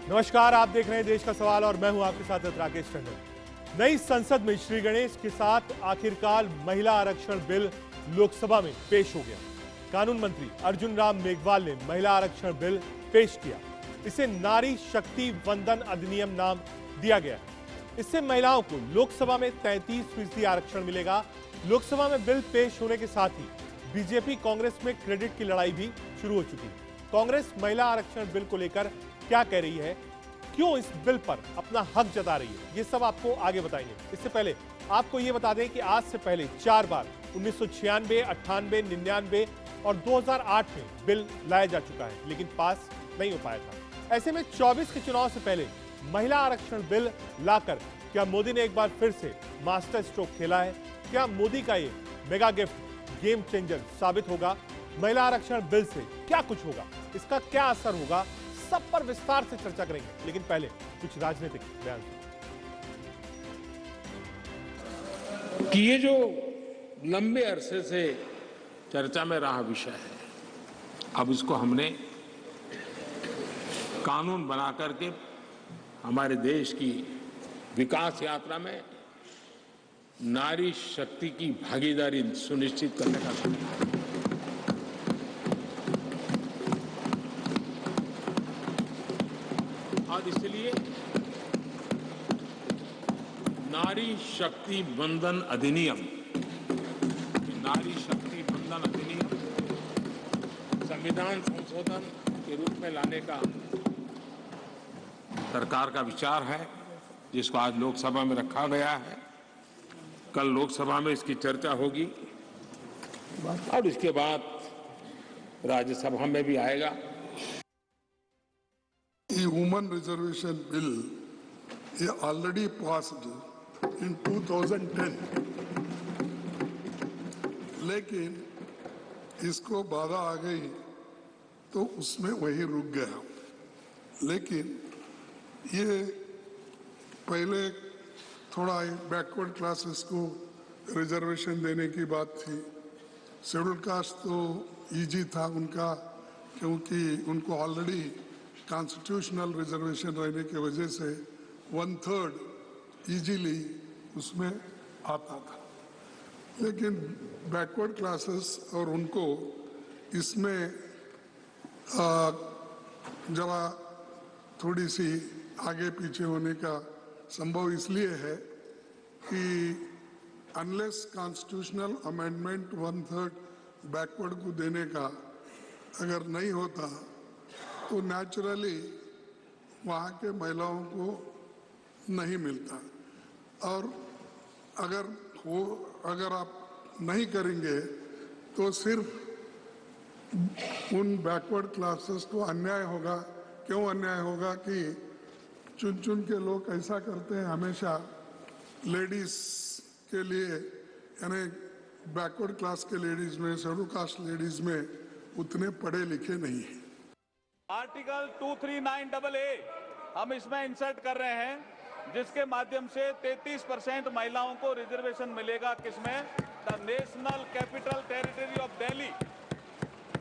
नमस्कार, आप देख रहे हैं देश का सवाल और मैं हूं आपके साथ राकेश टंडन। नई संसद में श्री गणेश के साथ आखिरकार महिला आरक्षण बिल लोकसभा में पेश हो गया। कानून मंत्री अर्जुन राम मेघवाल ने महिला आरक्षण बिल पेश किया। इसे नारी शक्ति वंदन अधिनियम नाम दिया गया है। इससे महिलाओं को लोकसभा में 33% आरक्षण मिलेगा। लोकसभा में बिल पेश होने के साथ ही बीजेपी कांग्रेस में क्रेडिट की लड़ाई भी शुरू हो चुकी है। कांग्रेस महिला आरक्षण बिल को लेकर क्या कह रही है, क्यों इस बिल पर अपना हक जता रही है, ये सब आपको आगे बताएंगे। इससे पहले आपको ये बता दें कि आज से पहले 4 बार 1996, 98, 99 और 2008 में बिल लाया जा चुका है, लेकिन पास नहीं हो पाया था। ऐसे में 24 के चुनाव से पहले महिला आरक्षण बिल लाकर क्या मोदी ने एक बार फिर से मास्टर स्ट्रोक खेला है? क्या मोदी का ये मेगा गिफ्ट गेम चेंजर साबित होगा? महिला आरक्षण बिल से क्या कुछ होगा, इसका क्या असर होगा, सब पर विस्तार से चर्चा करेंगे। लेकिन पहले कुछ राजनीतिक बयान। कि ये जो लंबे अरसे से चर्चा में रहा विषय है, अब इसको हमने कानून बना करके हमारे देश की विकास यात्रा में नारी शक्ति की भागीदारी सुनिश्चित करने का समय है। और इसलिए नारी शक्ति वंदन अधिनियम, नारी शक्ति वंदन अधिनियम संविधान संशोधन के रूप में लाने का सरकार का विचार है, जिसको आज लोकसभा में रखा गया है। कल लोकसभा में इसकी चर्चा होगी और इसके बाद राज्यसभा में भी आएगा। The women reservation bill is already passed in 2010, लेकिन इसको बाधा आ गई तो उसमें वही रुक गया। लेकिन ये पहले थोड़ा बैकवर्ड क्लासेस को रिजर्वेशन देने की बात थी। शेड्यूल कास्ट तो इजी था उनका, क्योंकि उनको ऑलरेडी कॉन्स्टिट्यूशनल रिजर्वेशन रहने की वजह से 1/3 इजीली उसमें आता था। लेकिन बैकवर्ड क्लासेस और उनको इसमें जरा थोड़ी सी आगे पीछे होने का संभव इसलिए है कि अनलेस कॉन्स्टिट्यूशनल अमेंडमेंट 1/3 बैकवर्ड को देने का अगर नहीं होता तो नेचुरली वहाँ के महिलाओं को नहीं मिलता। और अगर आप नहीं करेंगे तो सिर्फ उन बैकवर्ड क्लासेस को अन्याय होगा। क्यों अन्याय होगा कि चुन चुन के लोग ऐसा करते हैं हमेशा लेडीज के लिए, यानी बैकवर्ड क्लास के लेडीज में, शेड्यूल कास्ट लेडीज में उतने पढ़े लिखे नहीं हैं। आर्टिकल 239AA हम इसमें इंसर्ट कर रहे हैं, जिसके माध्यम से 33% महिलाओं को रिजर्वेशन मिलेगा। किसमें? The national capital territory of Delhi.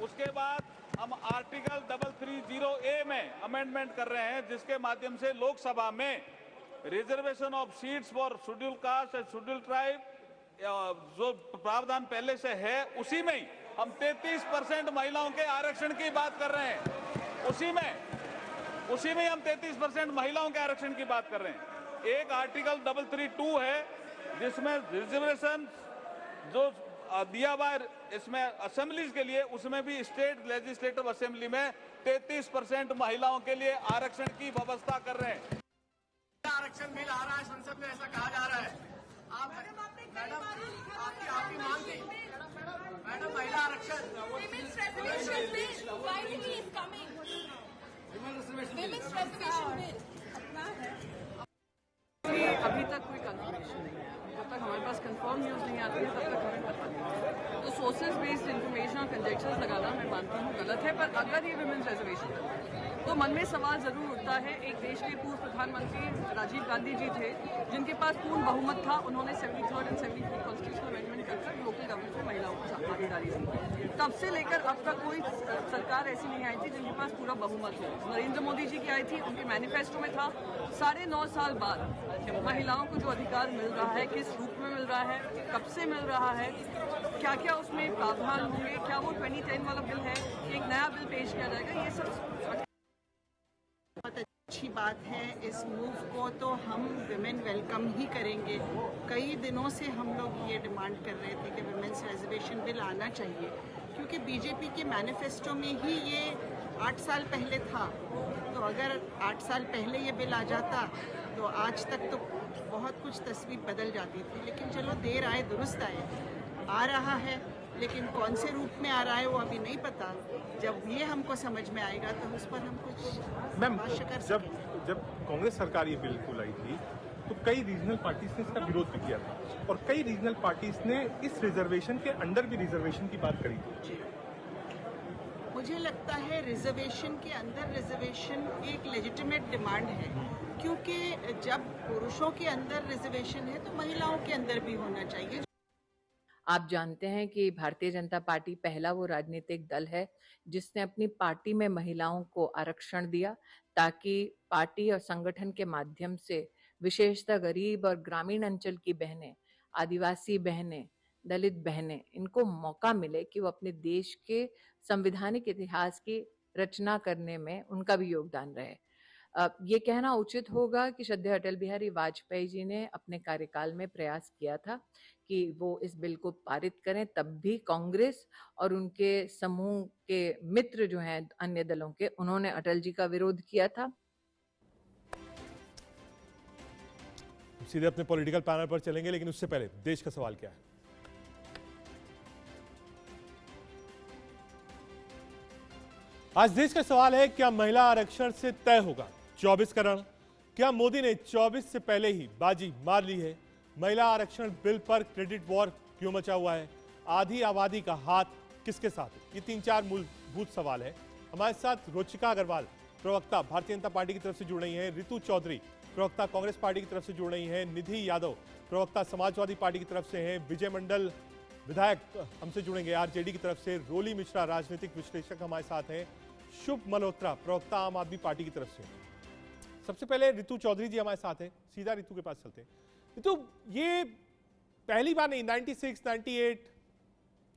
उसके बाद हम आर्टिकल 330A में अमेंडमेंट कर रहे हैं, जिसके माध्यम से लोकसभा में reservation of seats for schedule caste and schedule tribe, जो प्रावधान पहले से है उसी में ही हम 33% महिलाओं के आरक्षण की बात कर रहे हैं। उसी में हम 33% महिलाओं के आरक्षण की बात कर रहे हैं। एक आर्टिकल 332 है, जिसमें रिजर्वेशन जो दिया हुआ है इसमें असेंबलीज के लिए, उसमें भी स्टेट लेजिस्लेटिव असेंबली में 33% महिलाओं के लिए आरक्षण की व्यवस्था कर रहे हैं। आरक्षण बिल आ रहा है संसद में, ऐसा कहा जा रहा है। मैडम आपकी मांग थी मैडम महिला आरक्षण अभी तक कोई कंफर्मेशन नहीं है। जब तक हमारे पास कंफर्म न्यूज़ नहीं आती है तब तक हमें पता नहीं है। तो सोर्सेज बेस्ड इंफॉर्मेशन और कंजेक्चर्स लगाना मैं मानती हूँ गलत है, पर अगर ये विमेंस रिजर्वेशन तो मन में सवाल जरूर उठता है। एक देश के पूर्व प्रधानमंत्री राजीव गांधी जी थे, जिनके पास पूर्ण बहुमत था। उन्होंने 73rd and 74th constitutional amendment कर लोकल गवर्नमेंट में महिलाओं को भागीदारी दी। तब से लेकर अब तक कोई सरकार ऐसी नहीं आई थी जिनके पास पूरा बहुमत हो। नरेंद्र मोदी जी की आई थी, उनके मैनिफेस्टो में था। 9.5 साल बाद महिलाओं को जो अधिकार मिल रहा है, किस रूप में मिल रहा है, कब से मिल रहा है, क्या क्या उसमें प्रावधान होंगे, क्या वो 2010 वाला बिल है, एक नया बिल पेश किया जाएगा, ये सब बहुत अच्छी बात है। इस मूव को तो हम विमेन वेलकम ही करेंगे। कई दिनों से हम लोग ये डिमांड कर रहे थे कि विमेन्स रिजर्वेशन बिल आना चाहिए, क्योंकि बीजेपी के मैनिफेस्टो में ही ये 8 साल पहले था। तो अगर 8 साल पहले ये बिल आ जाता तो आज तक तो बहुत कुछ तस्वीर बदल जाती थी। लेकिन चलो, देर आए दुरुस्त आए, आ रहा है। लेकिन कौन से रूप में आ रहा है वो अभी नहीं पता। जब ये हमको समझ में आएगा तो उस पर हम कुछ भाष्य कर सकेंगे। जब कांग्रेस सरकार ये बिल को लाई थी तो कई रीजनल पार्टीज ने इसका विरोध भी किया था और कई रीजनल पार्टीज ने इस रिजर्वेशन के अंडर भी रिजर्वेशन की बात करी थी। मुझे लगता है रिजर्वेशन के अंदर रिजर्वेशन एक लेजिटिमेट डिमांड है, क्योंकि जब पुरुषों के अंदर रिजर्वेशन है तो महिलाओं के अंदर भी होना चाहिए। आप जानते हैं कि भारतीय जनता पार्टी पहला वो राजनीतिक दल है जिसने अपनी पार्टी में महिलाओं को आरक्षण दिया, ताकि पार्टी और संगठन के माध्यम से विशेषतः गरीब और ग्रामीण अंचल की बहनें, आदिवासी बहनें, दलित बहनें, इनको मौका मिले कि वो अपने देश के संवैधानिक इतिहास की रचना करने में उनका भी योगदान रहे। ये कहना उचित होगा कि श्रद्धेय अटल बिहारी वाजपेयी जी ने अपने कार्यकाल में प्रयास किया था कि वो इस बिल को पारित करें। तब भी कांग्रेस और उनके समूह के मित्र जो हैं अन्य दलों के, उन्होंने अटल जी का विरोध किया था। सीधे अपने पॉलिटिकल पैनल पर चलेंगे, लेकिन उससे पहले देश का सवाल क्या है। आज देश का सवाल है, क्या महिला आरक्षण से तय होगा 24 का रण? क्या मोदी ने 24 से पहले ही बाजी मार ली है? महिला आरक्षण बिल पर क्रेडिट वॉर क्यों मचा हुआ है? आधी आबादी का हाथ किसके साथ है? ये 3-4 मूलभूत सवाल है। हमारे साथ रुचिका अग्रवाल, प्रवक्ता भारतीय जनता पार्टी की तरफ से जुड़ रही हैं, रितु चौधरी, प्रवक्ता कांग्रेस पार्टी की तरफ से जुड़ रही हैं, निधि यादव, प्रवक्ता समाजवादी पार्टी की तरफ से हैं, विजय मंडल विधायक हमसे जुड़ेंगे आरजेडी की तरफ से, रोली मिश्रा राजनीतिक विश्लेषक हमारे साथ हैं, शुभ मल्होत्रा प्रवक्ता आम आदमी पार्टी की तरफ से। सबसे पहले रितु चौधरी जी हमारे साथ हैं, सीधा रितु के पास चलते हैं। रितु, ये पहली बार नहीं, 96, 98,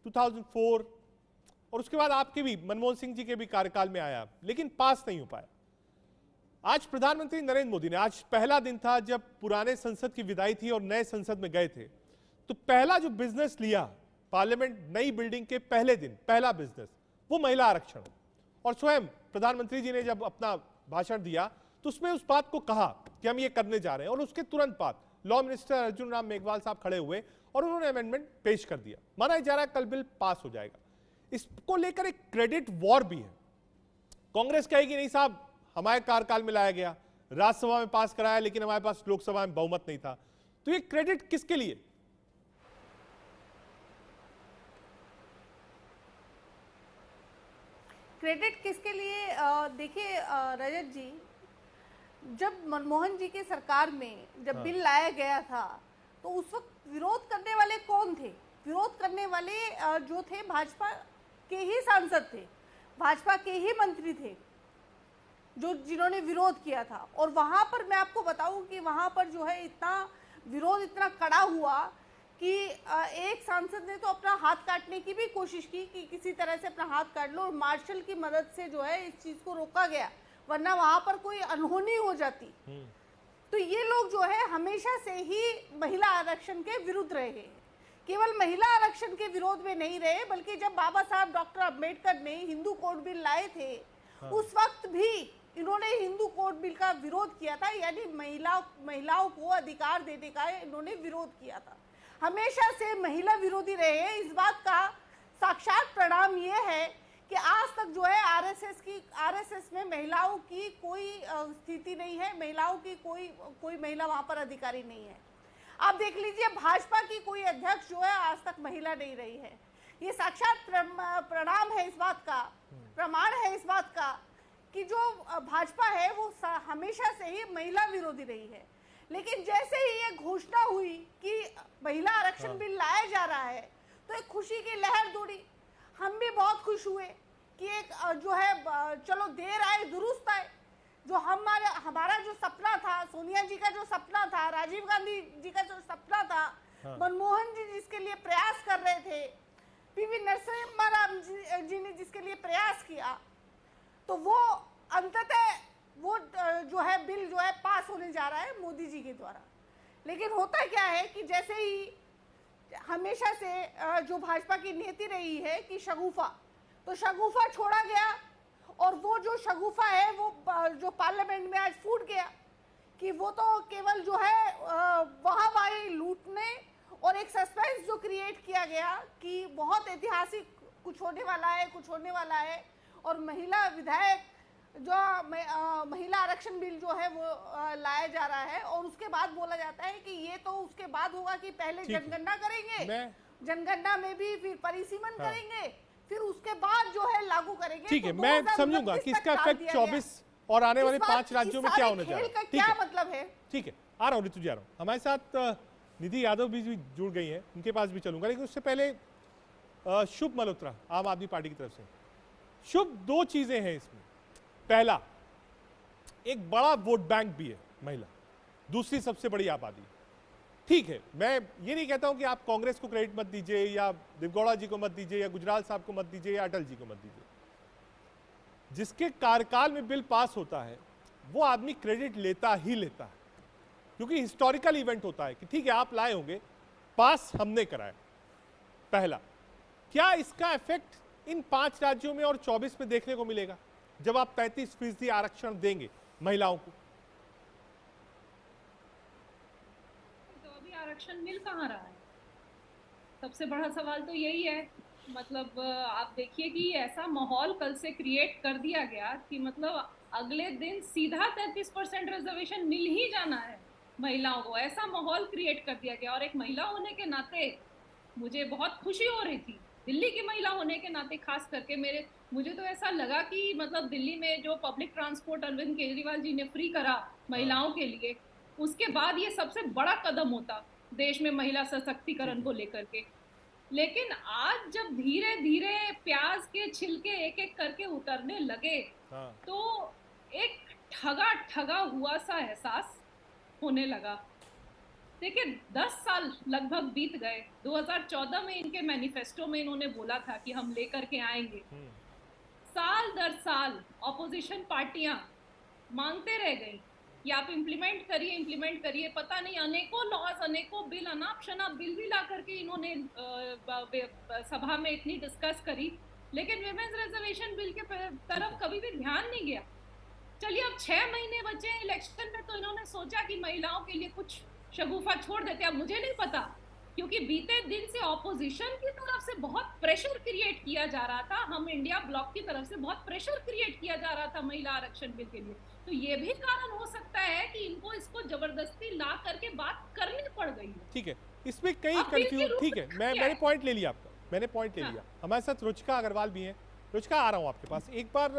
2004 और उसके बाद आपके भी, मनमोहन सिंह जी के भी कार्यकाल में आया, लेकिन पास नहीं हो पाया। आज प्रधानमंत्री नरेंद्र मोदी ने, आज पहला दिन था जब पुराने संसद की विदाई थी और नए संसद में गए थे, तो पहला जो बिजनेस लिया पार्लियामेंट नई बिल्डिंग के पहले दिन, पहला बिजनेस वो महिला आरक्षण। और स्वयं प्रधानमंत्री जी ने जब अपना भाषण दिया तो उसमें उस बात को कहा कि हम ये करने जा रहे हैं, और उसके तुरंत बाद लॉ मिनिस्टर अर्जुन राम मेघवाल साहब खड़े हुए और उन्होंने अमेंडमेंट पेश कर दिया। माना जा रहा है कल बिल पास हो जाएगा। इसको लेकर एक क्रेडिट वॉर भी है। कांग्रेस कहेगी नहीं साहब, हमारे कार्यकाल में लाया गया, राज्यसभा में पास कराया, लेकिन हमारे पास लोकसभा में बहुमत नहीं था। तो ये क्रेडिट किसके लिए? क्रेडिट किसके लिए? देखिए रजत जी, जब मनमोहन जी के सरकार में जब बिल लाया गया था तो उस वक्त विरोध करने वाले कौन थे? विरोध करने वाले जो थे भाजपा के ही सांसद थे, भाजपा के ही मंत्री थे जिन्होंने विरोध किया था। और वहां पर मैं आपको बताऊं कि वहां पर जो है इतना विरोध इतना कड़ा हुआ कि एक सांसद ने तो अपना हाथ काटने की भी कोशिश की कि किसी तरह से अपना हाथ काट लो, और मार्शल की मदद से जो है इस चीज को रोका गया, वरना वहां पर कोई अनहोनी हो जाती। तो ये लोग जो है हमेशा से ही महिला आरक्षण के विरुद्ध रहे हैं। केवल महिला आरक्षण के विरोध में नहीं रहे, बल्कि जब बाबा साहब डॉक्टर अम्बेडकर ने हिंदू कोड बिल लाए थे, उस वक्त भी इन्होंने हिंदू कोड बिल का विरोध किया था, यानी महिलाओं को अधिकार देने का इन्होंने विरोध किया था। हमेशा से महिला विरोधी रहे हैं। इस बात का साक्षात परिणाम ये है कि आज तक जो है आरएसएस में महिलाओं की कोई स्थिति नहीं है, महिलाओं की कोई महिला वहां पर अधिकारी नहीं है। आप देख लीजिए, भाजपा की कोई अध्यक्ष जो है आज तक महिला नहीं रही है। ये साक्षात प्रमाण है इस बात का, प्रमाण है इस बात का कि जो भाजपा है वो हमेशा से ही महिला विरोधी रही है, लेकिन जैसे ही ये घोषणा हुई कि महिला आरक्षण बिल लाया जा रहा है तो एक खुशी की लहर दौड़ी। हम भी बहुत खुश हुए कि एक जो है चलो देर आए दुरुस्त आए। जो हमारा जो सपना था, सोनिया जी का जो सपना था, राजीव गांधी जी का जो सपना था, मनमोहन जी जिसके लिए प्रयास कर रहे थे, पीवी नरसिम्हा राव जी ने जिसके लिए प्रयास किया, तो वो अंततः वो जो है बिल जो है पास होने जा रहा है मोदी जी के द्वारा। लेकिन होता क्या है कि जैसे ही हमेशा से जो भाजपा की नीति रही है कि शगुफा, तो शगुफा छोड़ा गया और वो जो शगुफा है वो जो पार्लियामेंट में आज फूट गया कि वो तो केवल जो है वाहवाही लूटने और एक सस्पेंस जो क्रिएट किया गया कि बहुत ऐतिहासिक कुछ होने वाला है, कुछ होने वाला है, और महिला विधायक जो महिला आरक्षण बिल जो है वो लाया जा रहा है, और उसके बाद बोला जाता है कि ये तो उसके बाद होगा कि पहले जनगणना करेंगे, जनगणना में भी फिर परिसीमन करेंगे, फिर उसके बाद जो है लागू करेंगे। ठीक है, मैं समझूंगा कि इसका इफेक्ट 24 और आने वाले 5 राज्यों में क्या होने जा रहा है। क्या मतलब है? ठीक है, आ रहा हूँ ऋतु जी, आ रहा हूँ। हमारे साथ निधि यादव भी जुड़ गई हैं, उनके पास भी चलूंगा, लेकिन उससे पहले शुभ मल्होत्रा आम आदमी पार्टी की तरफ से। शुभ, दो चीजें हैं इसमें। पहला, एक बड़ा वोट बैंक भी है महिला, दूसरी सबसे बड़ी आबादी। ठीक है, मैं ये नहीं कहता हूं कि आप कांग्रेस को क्रेडिट मत दीजिए या देवगौड़ा जी को मत दीजिए या गुजराल साहब को मत दीजिए या अटल जी को मत दीजिए। जिसके कार्यकाल में बिल पास होता है वो आदमी क्रेडिट लेता ही लेता है, क्योंकि हिस्टोरिकल इवेंट होता है कि ठीक है आप लाए होंगे, पास हमने कराया। पहला, क्या इसका इफेक्ट इन 5 राज्यों में और 24 में देखने को मिलेगा जब आप 33% आरक्षण देंगे महिलाओं को? तो अभी आरक्षण मिल कहाँ रहा है? सबसे बड़ा सवाल तो यही है। मतलब आप देखिए कि ऐसा माहौल कल से क्रिएट कर दिया गया कि मतलब अगले दिन सीधा 33% रिजर्वेशन मिल ही जाना है महिलाओं को, ऐसा माहौल क्रिएट कर दिया गया। और एक महिला होने के नाते मुझे बहुत खुशी हो रही थी, दिल्ली की महिला होने के नाते खास करके मुझे तो ऐसा लगा कि मतलब दिल्ली में जो पब्लिक ट्रांसपोर्ट अरविंद केजरीवाल जी ने फ्री करा महिलाओं के लिए, उसके बाद ये सबसे बड़ा कदम होता देश में महिला सशक्तिकरण को लेकर के। लेकिन आज जब धीरे धीरे प्याज के छिलके एक एक करके उतरने लगे तो एक ठगा ठगा हुआ सा एहसास होने लगा। देखिए 10 साल लगभग बीत गए। 2014 में इनके मैनिफेस्टो में इन्होंने बोला था कि हम लेकर के आएंगे। साल दर साल ऑपोजिशन पार्टियां मांगते रह गई कि आप इम्प्लीमेंट करिए। पता नहीं अनेकों लॉज, अनेकों बिल, अनाप शनाप बिल भी ला करके इन्होंने सभा में इतनी डिस्कस करी, लेकिन विमेंस रिजर्वेशन बिल के तरफ कभी भी ध्यान नहीं गया। चलिए अब 6 महीने बचे हैं इलेक्शन में, तो इन्होंने सोचा कि महिलाओं के लिए कुछ शगुफा छोड़ देते। अब मुझे नहीं पता, क्योंकि बीते दिन से ऑपोजिशन की तरफ से बहुत प्रेशर क्रिएट किया जा रहा था, हम इंडिया ब्लॉक की तरफ से बहुत प्रेशर क्रिएट किया जा रहा था महिला आरक्षण बिल के लिए। तो ये भी कारण हो सकता है कि इनको इसको जबरदस्ती ला करके बात करनी पड़ गई है। ठीक है, इसमें कई कंफ्यूज। ठीक है, मैंने पॉइंट ले लिया आपका, मैंने पॉइंट ले लिया। हमारे साथ रुचिका अग्रवाल भी हैं। रुचिका, आ रहा हूँ आपके पास। एक बार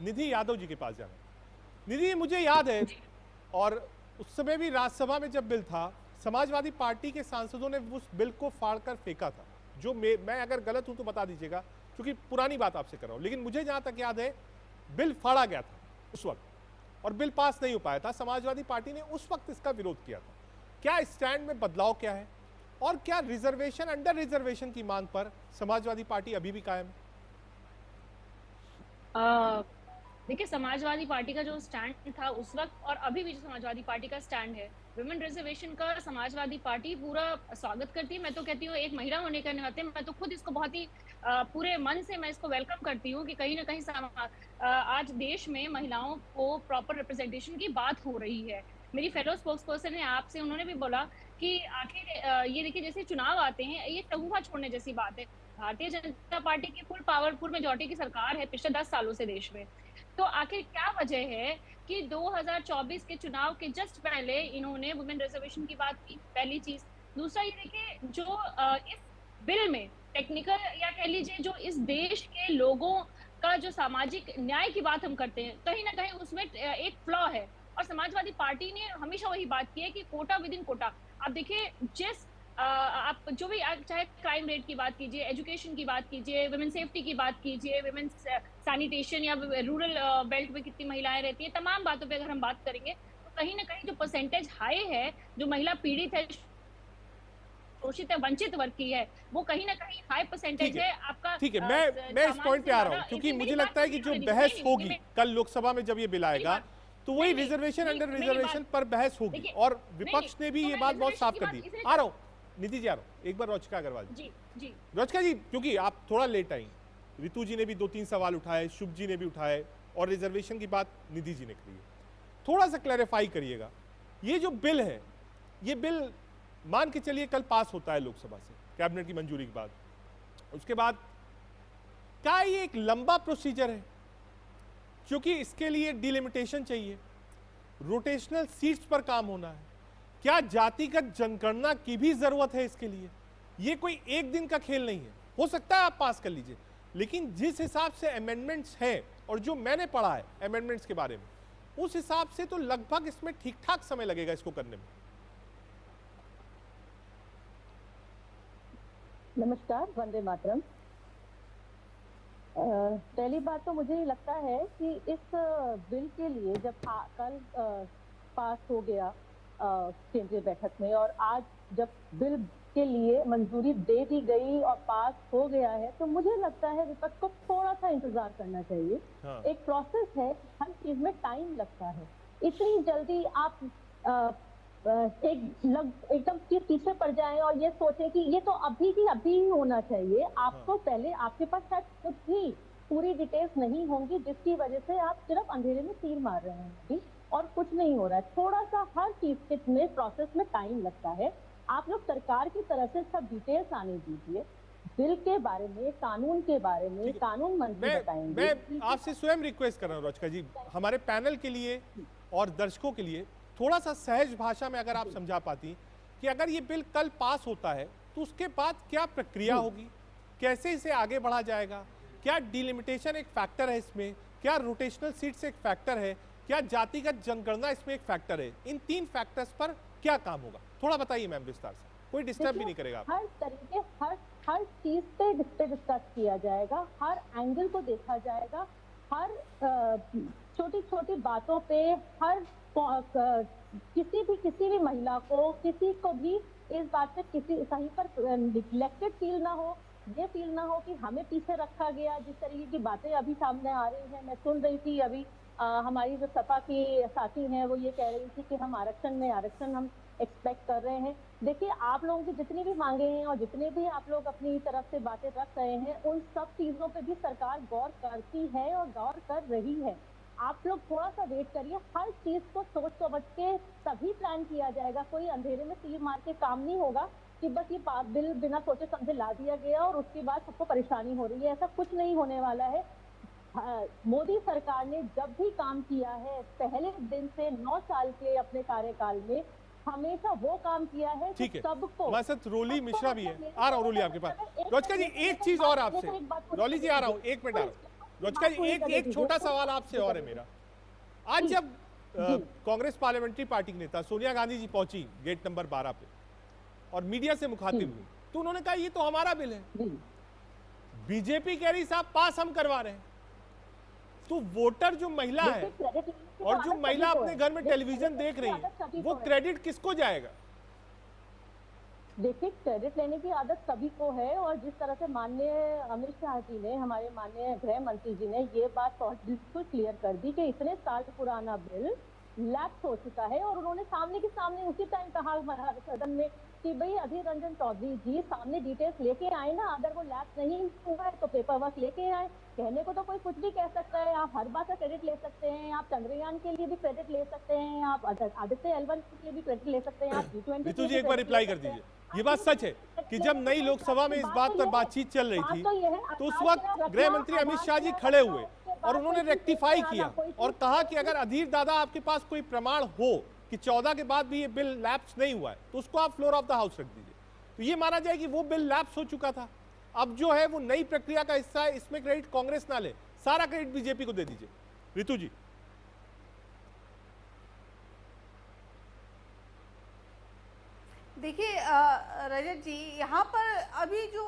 निधि यादव जी के पास जाना। निधि, मुझे याद है, और उस समय भी राज्यसभा में जब बिल था, समाजवादी पार्टी के सांसदों ने उस बिल को फाड़कर फेंका था। जो मैं अगर गलत हूं तो बता दीजिएगा, क्योंकि पुरानी बात आपसे कर रहा हूं, लेकिन मुझे जहां तक याद है बिल फाड़ा गया था उस वक्त और बिल पास नहीं हो पाया था। समाजवादी पार्टी ने उस वक्त इसका विरोध किया था। क्या स्टैंड में बदलाव क्या है, और क्या रिजर्वेशन, अंडर रिजर्वेशन की मांग पर समाजवादी पार्टी अभी भी कायम है? देखिए, समाजवादी पार्टी का जो स्टैंड था उस वक्त और अभी भी जो समाजवादी पार्टी का स्टैंड है, विमेन रिजर्वेशन का समाजवादी पार्टी पूरा स्वागत करती है। मैं तो कहती हूँ, एक महिला होने के नाते मैं तो खुद इसको बहुत ही पूरे मन से मैं इसको वेलकम करती हूँ कि कहीं ना कहीं आज देश में महिलाओं को प्रॉपर रिप्रेजेंटेशन की बात हो रही है। मेरी फेलो स्पोक्स पर्सन ने आपसे, उन्होंने भी बोला कि आखिर ये देखिए जैसे चुनाव आते हैं, ये शगुफा छोड़ने जैसी बात है। भारतीय जनता पार्टी की फुल पावरफुल मेजॉरिटी की सरकार है पिछले 10 सालों से देश में, तो आखिर क्या वजह है कि 2024 के चुनाव के जस्ट पहले इन्होंने वुमेन रिजर्वेशन की बात की? पहली चीज। दूसरा ये देखिए, जो इस बिल में टेक्निकल या कह लीजिए जो इस देश के लोगों का जो सामाजिक न्याय की बात हम करते हैं, कहीं ना कहीं उसमें एक फ्लॉ है। और समाजवादी पार्टी ने हमेशा वही बात की है कि कोटा विद इन कोटा। आप देखिए, जिस आप जो भी चाहे क्राइम रेट की बात कीजिए, एजुकेशन की बात कीजिए, वुमेन सेफ्टी की बात कीजिए, वुमेन सैनिटेशन या रूरल बेल्ट में कितनी महिलाएं रहती हैं, तमाम बातों पे अगर हम बात करेंगे तो कहीं ना कहीं जो परसेंटेज हाई है, जो महिला पीड़ित है, शोषित है, वंचित वर्ग की है, वो कहीं ना कहीं हाई परसेंटेज है। आपका ठीक है, मैं इस पॉइंट पे आ रहा हूँ, क्योंकि मुझे लगता है कि जो बहस होगी कल लोकसभा में जब ये बिल आएगा, तो वही रिजर्वेशन अंडर रिजर्वेशन पर बहस होगी, और विपक्ष ने भी ये बात बहुत साफ कर दी। आ रहा हूँ निधि जी, आ रहा हूँ, एक बार रोचका अग्रवाल जी। रोचका जी, क्योंकि आप थोड़ा लेट आई, रितु जी ने भी 2-3 सवाल उठाए, शुभ जी ने भी उठाए, और रिजर्वेशन की बात निधि जी ने करी है। थोड़ा सा क्लैरिफाई करिएगा, ये जो बिल है, ये बिल मान के चलिए कल पास होता है लोकसभा से कैबिनेट की मंजूरी के बाद, उसके बाद क्या ये एक लंबा प्रोसीजर है? क्योंकि इसके लिए डिलिमिटेशन चाहिए, रोटेशनल सीट्स पर काम होना है, क्या जातिगत जनगणना की भी जरूरत है इसके लिए? ये कोई एक दिन का खेल नहीं है। हो सकता है आप पास कर लीजिए, लेकिन जिस हिसाब से अमेंडमेंट्स हैं और जो मैंने पढ़ा है अमेंडमेंट्स के बारे में, उस हिसाब से तो लगभग इसमें ठीक ठाक समय लगेगा इसको करने में। नमस्कार, वंदे मातरम। पहली बात तो मुझे लगता है कि इस बिल के लिए जब कल पास हो गया केंद्रीय बैठक में, और आज जब बिल के लिए मंजूरी दे दी गई और पास हो गया है, तो मुझे लगता है विपक्ष को थोड़ा सा इंतजार करना चाहिए। हाँ। एक प्रोसेस है, हर चीज में टाइम लगता है। इतनी जल्दी आप एकदम पीछे पड़ जाएं और ये सोचें कि ये तो अभी की अभी ही होना चाहिए। आपको पहले, आपके पास शायद खुद ही पूरी डिटेल्स नहीं होंगी, जिसकी वजह से आप सिर्फ अंधेरे में तीर मार रहे हैं अभी, और कुछ नहीं हो रहा है। थोड़ा सा हर चीज में प्रोसेस में टाइम लगता है। आप लोग सरकार की तरफ से सब डिटेल्स आने दीजिए, बिल के बारे में, कानून के बारे में, कानून मंत्री बताएंगे। मैं आपसे स्वयं रिक्वेस्ट कर रहा हूँ रोचका जी, हमारे पैनल के लिए और दर्शकों के लिए थोड़ा सा सहज भाषा में अगर आप समझा पाती कि अगर ये बिल कल पास होता है तो उसके बाद क्या प्रक्रिया होगी, कैसे इसे आगे बढ़ा जाएगा, क्या डिलिमिटेशन एक फैक्टर है इसमें, क्या रोटेशनल सीट्स एक फैक्टर है, क्या जातिगत जनगणना इसमें एक फैक्टर है, इन 3 फैक्टर्स पर क्या काम होगा, थोड़ा बताइए मैम विस्तार से। कोई डिस्टर्ब भी नहीं करेगा। हर तरीके, हर चीज पे डिस्कस किया जाएगा, हर एंगल को देखा जाएगा, हर छोटी छोटी बातों पे, हर किसी भी महिला को, किसी को भी इस बात पे कहीं पर निग्लेक्टेड फील ना हो, ये फील ना हो कि हमें पीछे रखा गया। जिस तरीके की बातें अभी सामने आ रही हैं, मैं सुन रही थी अभी हमारी जो सपा की साथी हैं वो ये कह रही थी कि हम आरक्षण हम एक्सपेक्ट कर रहे हैं। देखिए, आप लोगों की जितनी भी मांगे हैं और जितने भी आप लोग अपनी तरफ से बातें रख रहे हैं, उन सब चीजों पे भी सरकार गौर करती है और गौर कर रही है। आप लोग थोड़ा सा वेट करिए, हर चीज को सोच समझ के तभी प्लान किया जाएगा। कोई अंधेरे में तीर मार के काम नहीं होगा कि बस ये बिल बिना सोचे समझे ला दिया गया और उसके बाद सबको परेशानी हो रही है। ऐसा कुछ नहीं होने वाला है। मोदी सरकार ने जब भी काम किया है, पहले दिन से 9 साल के अपने कार्यकाल में हमेशा वो काम किया है। ठीक है, सबको। हमारे साथ रोली मिश्रा भी है। आ रहा हूँ रोली आपके पास। रोचका जी, एक चीज और आपसे, रोली जी आ रहा हूँ, 1 मिनट आ रहा हूँ। रोचका जी, एक छोटा सवाल आपसे और है मेरा। आज जब कांग्रेस पार्लियामेंट्री पार्टी की नेता सोनिया गांधी जी पहुंची गेट नंबर 12 पे और मीडिया से मुखातिब हुई, तो उन्होंने कहा ये तो हमारा बिल है। बीजेपी कह रही साहब पास हम करवा रहे हैं। तो वोटर जो महिला है और जो महिला अपने घर में टेलीविजन देख रही है, वो क्रेडिट किसको जाएगा? देखिए, क्रेडिट लेने की आदत सभी को है, और जिस तरह से माननीय अमित शाह जी ने, हमारे माननीय गृह मंत्री जी ने ये बात बिल्कुल क्लियर कर दी कि इतने साल पुराना बिल लैप्स हो चुका है, और उन्होंने सामने उसी टाइम कहा सदन में कि भाई अधीर रंजन चौधरी जी सामने डिटेल्स लेके आए ना, अगर वो लैप्स नहीं हुआ है तो पेपर वर्क लेके आए। कहने को तो कोई कुछ भी कह सकता है, आप हर बात का क्रेडिट ले सकते हैं, आप चंद्रयान के लिए भी क्रेडिट ले सकते हैं, आप आदित्य L1 के लिए भी क्रेडिट ले सकते हैं, आप G20। रितु जी, एक बार रिप्लाई कर दीजिए। ये बात सच है कि जब नई लोकसभा में इस बात पर बातचीत चल रही थी, तो उस वक्त गृह मंत्री अमित शाह जी खड़े हुए और उन्होंने रेक्टिफाई किया और कहा कि अगर अधीर दादा आपके पास कोई प्रमाण हो कि 14 के बाद भी ये बिल लैप्स नहीं हुआ है, तो उसको आप फ्लोर ऑफ द हाउस रख दीजिए। तो ये माना जाए कि वो बिल लैप्स हो चुका था। अब जो है वो नई प्रक्रिया का हिस्सा है, इसमें क्रेडिट कांग्रेस ना ले, सारा क्रेडिट बीजेपी को दे दीजिए। रितु जी। देखिए रजत जी, यहाँ पर अभी जो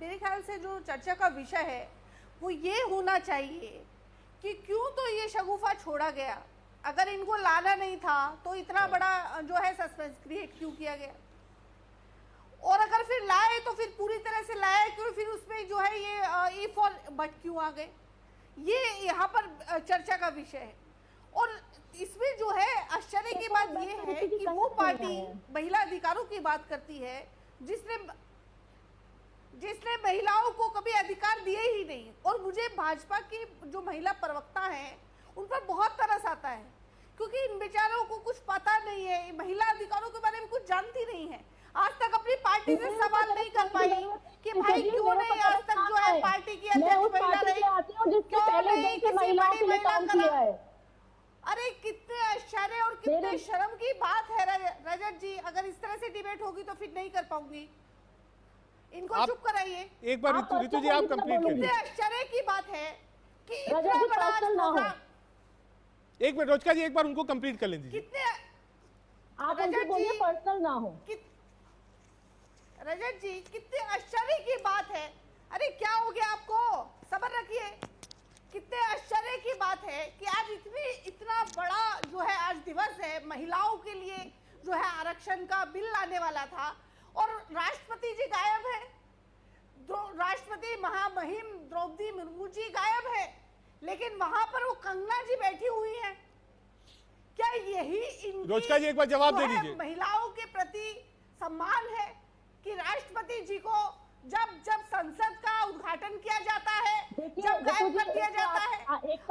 मेरे ख्याल से जो चर्चा का विषय है वो ये होना चाहिए कि क्यों तो ये शगुफा छोड़ा गया। अगर इनको लाना नहीं था तो इतना बड़ा जो है सस्पेंस क्रिएट क्यों किया गया, और अगर फिर लाए तो फिर पूरी तरह से लाया क्यों, फिर उसमें जो है ये इफ और बट क्यों आ गए, ये यहाँ पर चर्चा का विषय है। और इसमें जो है आश्चर्य की बात ये है कि वो पार्टी महिला अधिकारों की बात करती है जिसने महिलाओं को कभी अधिकार दिए ही नहीं। और मुझे भाजपा की जो महिला प्रवक्ता हैं उन पर बहुत तरस आता है, क्योंकि इन बेचारों को कुछ पता नहीं है, महिला अधिकारों के बारे में कुछ जानती नहीं है। आज तक अपनी पार्टी से सवाल नहीं कर पाई कि भाई क्यों नहीं आज तक जो है पार्टी की अध्यक्ष महिला रही, क्यों नहीं किसी बड़ी महिला करा। अरे कितने आश्चर्य और कितने शर्म की बात है रजत जी। अगर इस तरह से डिबेट होगी तो फिर नहीं कर पाऊंगी, इनको चुप कराइए। एक बार रितु जी आप कंप्लीट करिए। आश्चर्य की बात है कि इतना बड़ा प्रोग्राम। एक मिनट रोजका जी, एक बार उनको कंप्लीट कर लीजिए। कितने आप उनसे बोलिए पर्सनल ना हो। रजत जी कितने आश्चर्य की बात है। अरे क्या हो गया आपको, सब्र रखिए। कितने आश्चर्य की बात है कि आज इतना बड़ा जो है आज दिवस है महिलाओं के लिए, जो है आरक्षण का बिल लाने वाला था, और राष्ट्रपति जी गायब है, राष्ट्रपति महामहिम द्रौपदी मुर्मू जी गायब है, लेकिन वहां पर वो कंगना जी बैठी हुई हैं। क्या यही रोजका जी एक बार जवाब दे दीजिए। महिलाओं के प्रति सम्मान है कि राष्ट्रपति जी को जब संसद का उद्घाटन किया जाता है, जब गायब कर दिया जाता है,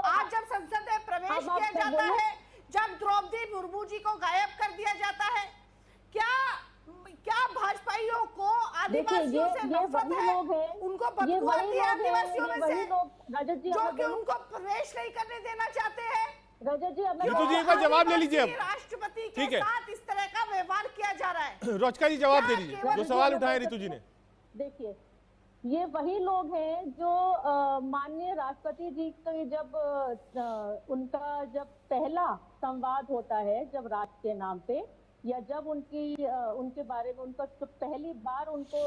आज जब संसद में प्रवेश किया जाता है, जब द्रौपदी मुर्मू जी को गायब कर दिया जाता है, क्या भाजपाइयों को आदिवासियों से नफरत है? उनको बदबू आती है आदिवासियों में से, जो कि उनको प्रवेश नहीं करने देना चाहते हैं। रजत जी रितु जी एक बार जवाब ले लीजिए। अब राष्ट्रपति के साथ इस तरह का व्यवहार किया जा रहा है। रोजका जी जवाब दे दीजिए जो सवाल उठाए रितु जी ने। देखिए, ये वही लोग हैं जो माननीय राष्ट्रपति जी को जब पहला संवाद होता है, जब राष्ट्र के नाम पे, या जब उनके बारे में उनका पहली बार उनको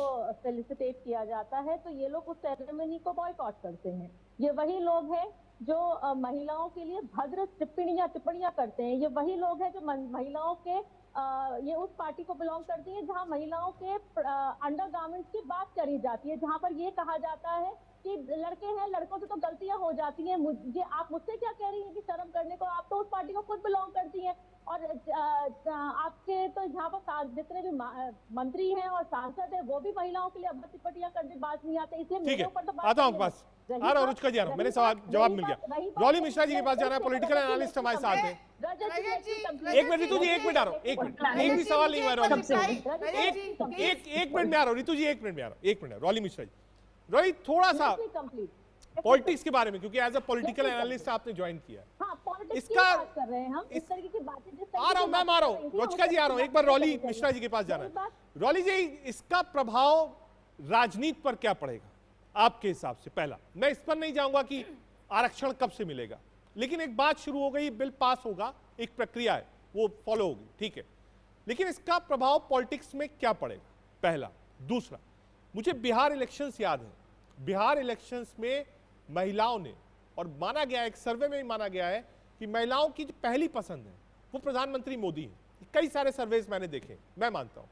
फेलिसिटेट किया जाता है, तो ये लोग उस सेरेमनी को बॉयकॉट करते हैं। ये वही लोग हैं जो महिलाओं के लिए भद्र टिप्पणियां करते हैं। ये वही लोग हैं जो महिलाओं के ये उस पार्टी को बिलोंग करती है जहां महिलाओं के अंडरगारमेंट्स की बात करी जाती है, जहां पर ये कहा जाता है कि लड़के हैं, लड़कों से तो गलतियां हो जाती हैं, मुझे आप मुझसे क्या कह रही हैं कि शर्म करने को, आप तो उस पार्टी को खुद बिलोंग करती हैं। और आपके तो यहाँ पर जितने भी मंत्री हैं और सांसद हैं वो भी महिलाओं के लिए अब टिप्पणियां करने बात नहीं आते, इसलिए मेरे ऊपर तो आता हूँ पास आ रहा हूँ। रुचका जी आ रहा हूँ, मैंने सवाल जवाब मिल गया। रॉली मिश्रा जी के पास जाना है, पॉलिटिकल एनालिस्ट हमारे साथ है। एक मिनट रितु जी, एक मिनट आ रहा हूँ, एक मिनट, एक भी सवाल नहीं हुआ रॉली, एक मिनट में आ रहा हूँ रितु जी, एक मिनट में आ रहा हूँ, एक minute. Really Mishra ji, really थोड़ा सा पॉलिटिक्स के बारे में, क्योंकि एज अ पॉलिटिकल एनालिस्ट आपने ज्वाइन किया है, इसका कर रहे हैं हम, इस तरह की बातें आ रहा हूँ मैम, आ रहा हूँ, रोचका जी आ रहा हूँ, एक बार रॉली मिश्रा जी के पास जाना है। रॉली जी, इसका प्रभाव राजनीति पर क्या पड़ेगा आपके हिसाब से? पहला, मैं इस पर नहीं जाऊंगा कि आरक्षण कब से मिलेगा, लेकिन एक बात शुरू हो गई, बिल पास होगा, एक प्रक्रिया है, वो फॉलो होगी, ठीक है, लेकिन इसका प्रभाव पॉलिटिक्स में क्या पड़ेगा? पहला। दूसरा, मुझे बिहार इलेक्शंस याद है, बिहार इलेक्शंस में महिलाओं ने, और माना गया है, एक सर्वे में ही माना गया है कि महिलाओं की जो पहली पसंद है वो प्रधानमंत्री मोदी है। कई सारे सर्वेज मैंने देखे, मैं मानता हूं।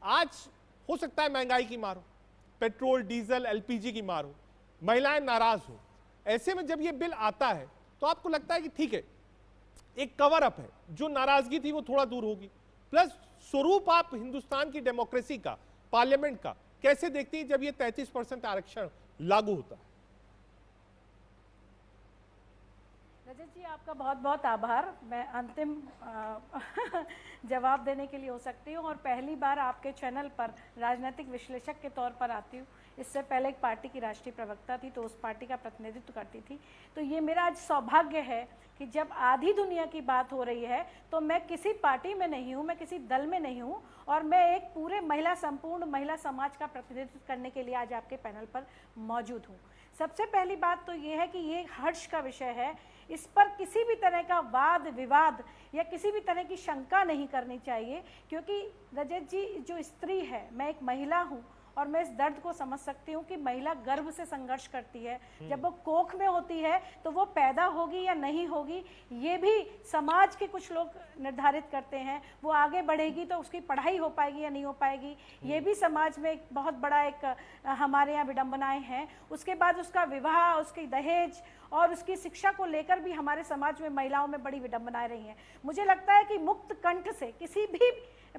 आज हो सकता है महंगाई की मार हो, पेट्रोल डीजल एलपीजी की मार हो, महिलाएं नाराज हो, ऐसे में जब ये बिल आता है तो आपको लगता है कि ठीक है, एक कवर अप है, जो नाराजगी थी वो थोड़ा दूर होगी। प्लस स्वरूप आप हिंदुस्तान की डेमोक्रेसी का, पार्लियामेंट का कैसे देखती है जब ये 33% आरक्षण लागू होता है? रजत जी, आपका बहुत बहुत आभार। मैं अंतिम जवाब देने के लिए हो सकती हूँ, और पहली बार आपके चैनल पर राजनीतिक विश्लेषक के तौर पर आती हूँ। इससे पहले एक पार्टी की राष्ट्रीय प्रवक्ता थी, तो उस पार्टी का प्रतिनिधित्व करती थी। तो ये मेरा आज सौभाग्य है कि जब आधी दुनिया की बात हो रही है तो मैं किसी पार्टी में नहीं हूँ, मैं किसी दल में नहीं हूँ, और मैं एक पूरे संपूर्ण महिला समाज का प्रतिनिधित्व करने के लिए आज आपके पैनल पर मौजूद हूँ। सबसे पहली बात तो ये है कि ये हर्ष का विषय है, इस पर किसी भी तरह का वाद विवाद या किसी भी तरह की शंका नहीं करनी चाहिए, क्योंकि रजत जी जो स्त्री है, मैं एक महिला हूँ और मैं इस दर्द को समझ सकती हूँ कि महिला गर्भ से संघर्ष करती है। जब वो कोख में होती है तो वो पैदा होगी या नहीं होगी ये भी समाज के कुछ लोग निर्धारित करते हैं। वो आगे बढ़ेगी तो उसकी पढ़ाई हो पाएगी या नहीं हो पाएगी, ये भी समाज में एक बहुत बड़ा एक हमारे यहाँ विडंबनाएं हैं। उसके बाद उसका विवाह, उसकी दहेज और उसकी शिक्षा को लेकर भी हमारे समाज में महिलाओं में बड़ी विडंबनाएं रही हैं। मुझे लगता है कि मुक्त कंठ से किसी भी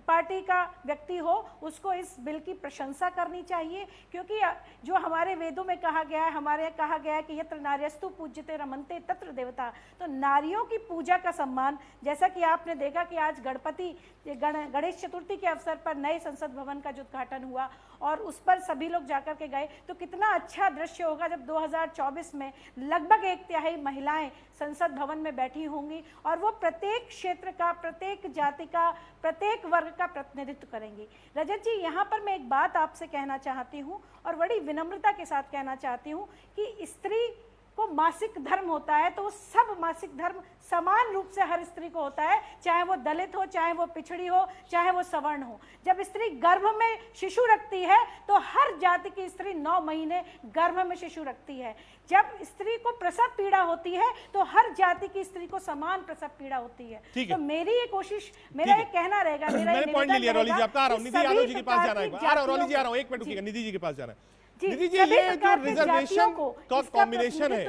पार्टी का व्यक्ति हो उसको इस बिल की प्रशंसा करनी चाहिए, क्योंकि जो हमारे वेदों में कहा गया है, हमारे कहा गया है कि यत्र नार्यस्तु पूज्यते रमन्ते तत्र देवता, तो नारियों की पूजा का सम्मान, जैसा कि आपने देखा कि आज गणेश चतुर्थी के अवसर पर नए संसद भवन का जो उद्घाटन हुआ और उस पर सभी लोग जाकर के गए, तो कितना अच्छा दृश्य होगा जब 2024 में लगभग 1/3 महिलाएं संसद भवन में बैठी होंगी और वो प्रत्येक क्षेत्र का, प्रत्येक जाति का, प्रत्येक वर्ग का प्रतिनिधित्व करेंगी। रजत जी, यहाँ पर मैं एक बात आपसे कहना चाहती हूँ और बड़ी विनम्रता के साथ कहना चाहती हूँ कि स्त्री को मासिक धर्म होता है तो सब मासिक धर्म समान रूप से हर स्त्री को होता है, चाहे वो दलित हो, चाहे वो पिछड़ी हो, चाहे वो सवर्ण हो। जब स्त्री गर्भ में शिशु रखती है तो हर जाति की स्त्री 9 महीने गर्भ में शिशु रखती है। जब स्त्री को प्रसव पीड़ा होती है तो हर जाति की स्त्री को समान प्रसव पीड़ा होती है। तो मेरी ये कोशिश, मेरा ये कहना रहेगा, मैंने पॉइंट ले लिया रॉली जी, आपका आ रहा हूं, निधि यादव जी के पास जाना है, आ रहा हूं रॉली जी, आ रहा हूं, एक मिनट रुकिएगा, निधि जी के पास जाना है। निधि जी, ये जो रिजर्वेशन का कॉम्बिनेशन है,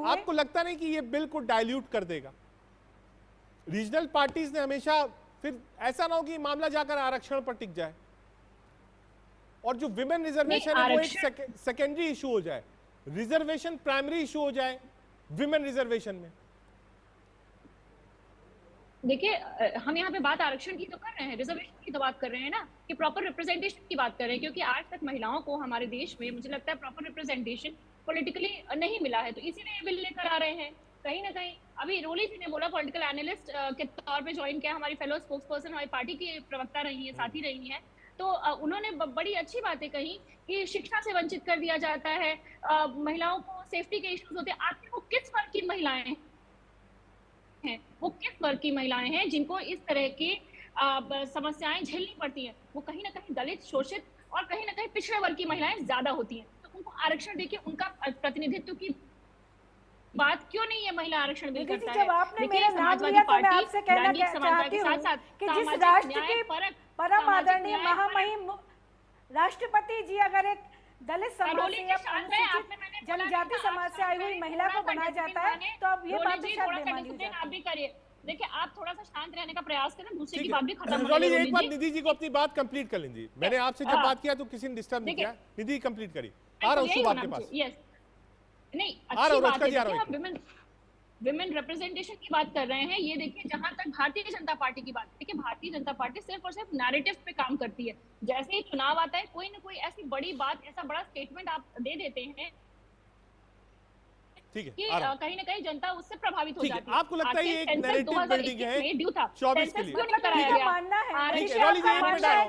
आपको लगता नहीं कि ये बिल को डाइल्यूट कर देगा? रीजनल पार्टीज ने हमेशा, फिर ऐसा ना हो कि मामला जाकर आरक्षण पर टिक जाए और जो विमेन रिजर्वेशन है वो एक सेकेंडरी इशू हो जाए, रिजर्वेशन प्राइमरी इशू हो जाए विमेन रिजर्वेशन में। देखिए, हम यहाँ पे बात आरक्षण की तो कर रहे हैं, रिजर्वेशन की तो बात कर रहे हैं ना, कि प्रॉपर रिप्रेजेंटेशन की बात कर रहे हैं, क्योंकि आज तक महिलाओं को हमारे देश में मुझे लगता है प्रॉपर रिप्रेजेंटेशन पॉलिटिकली नहीं मिला है, तो इसीलिए ये बिल लेकर आ रहे हैं। कहीं ना कहीं अभी रोली जी ने बोला पॉलिटिकल एनालिस्ट के तौर पे ज्वाइन किया, हमारी फेलो स्पोक्स पर्सन हमारी पार्टी की प्रवक्ता रही है, साथी रही है, तो उन्होंने बड़ी अच्छी बातें कही कि शिक्षा से वंचित कर दिया जाता है, महिलाओं को सेफ्टी के इश्यूज होते हैं। आखिर वो किस वर्ग की महिलाएं हैं, वो किस वर्ग की महिलाएं हैं जिनको इस तरह की समस्याएं झेलनी पड़ती हैं? वो कहीं ना कहीं दलित, शोषित और कहीं ना कहीं पिछड़े वर्ग की महिलाएं ज्यादा होती हैं। तो उनको आरक्षण देके उनका प्रतिनिधित्व की बात क्यों नहीं है महिला आरक्षण बिल करता है? जब आपने मेरा नाम लिया तो मैं आपसे कहना चाहती हूँ कि जिस राष्ट्र के परम आदरणीय महामहिम राष्ट्रपति जी अगर एक दलित समाज से या अनुसूचित जनजाति समाज से आई हुई महिला को बनाया जाता है तो अब ये बात शायद बेमानी हो जाती है। आप भी करिए, देखिए आप थोड़ा सा शांत रहने का प्रयास करें, दूसरे की बात भी खत्म हो जाए। एक बार निधि जी को अपनी बात कंप्लीट कर लीजिए। मैंने आपसे जब बात किया तो किसी ने डिस्टर्ब नहीं किया। निधि कंप्लीट करिए, आ रहा हूं शुभ आपके पास। नहीं, अच्छी बात है, हम विमेन रिप्रेजेंटेशन की बात कर रहे हैं। ये देखिए, जहां तक भारतीय जनता पार्टी की बात, देखिए भारतीय जनता पार्टी सिर्फ और सिर्फ नैरेटिव पे काम करती है। जैसे ही चुनाव आता है, कोई ना कोई ऐसी बड़ी बात, ऐसा बड़ा स्टेटमेंट आप दे देते हैं, ठीक है, कि कहीं ना कहीं जनता उससे प्रभावित हो जाती है। आपको लगता है ये एक नैरेटिव बिल्डिंग है 24 के लिए? मानना है,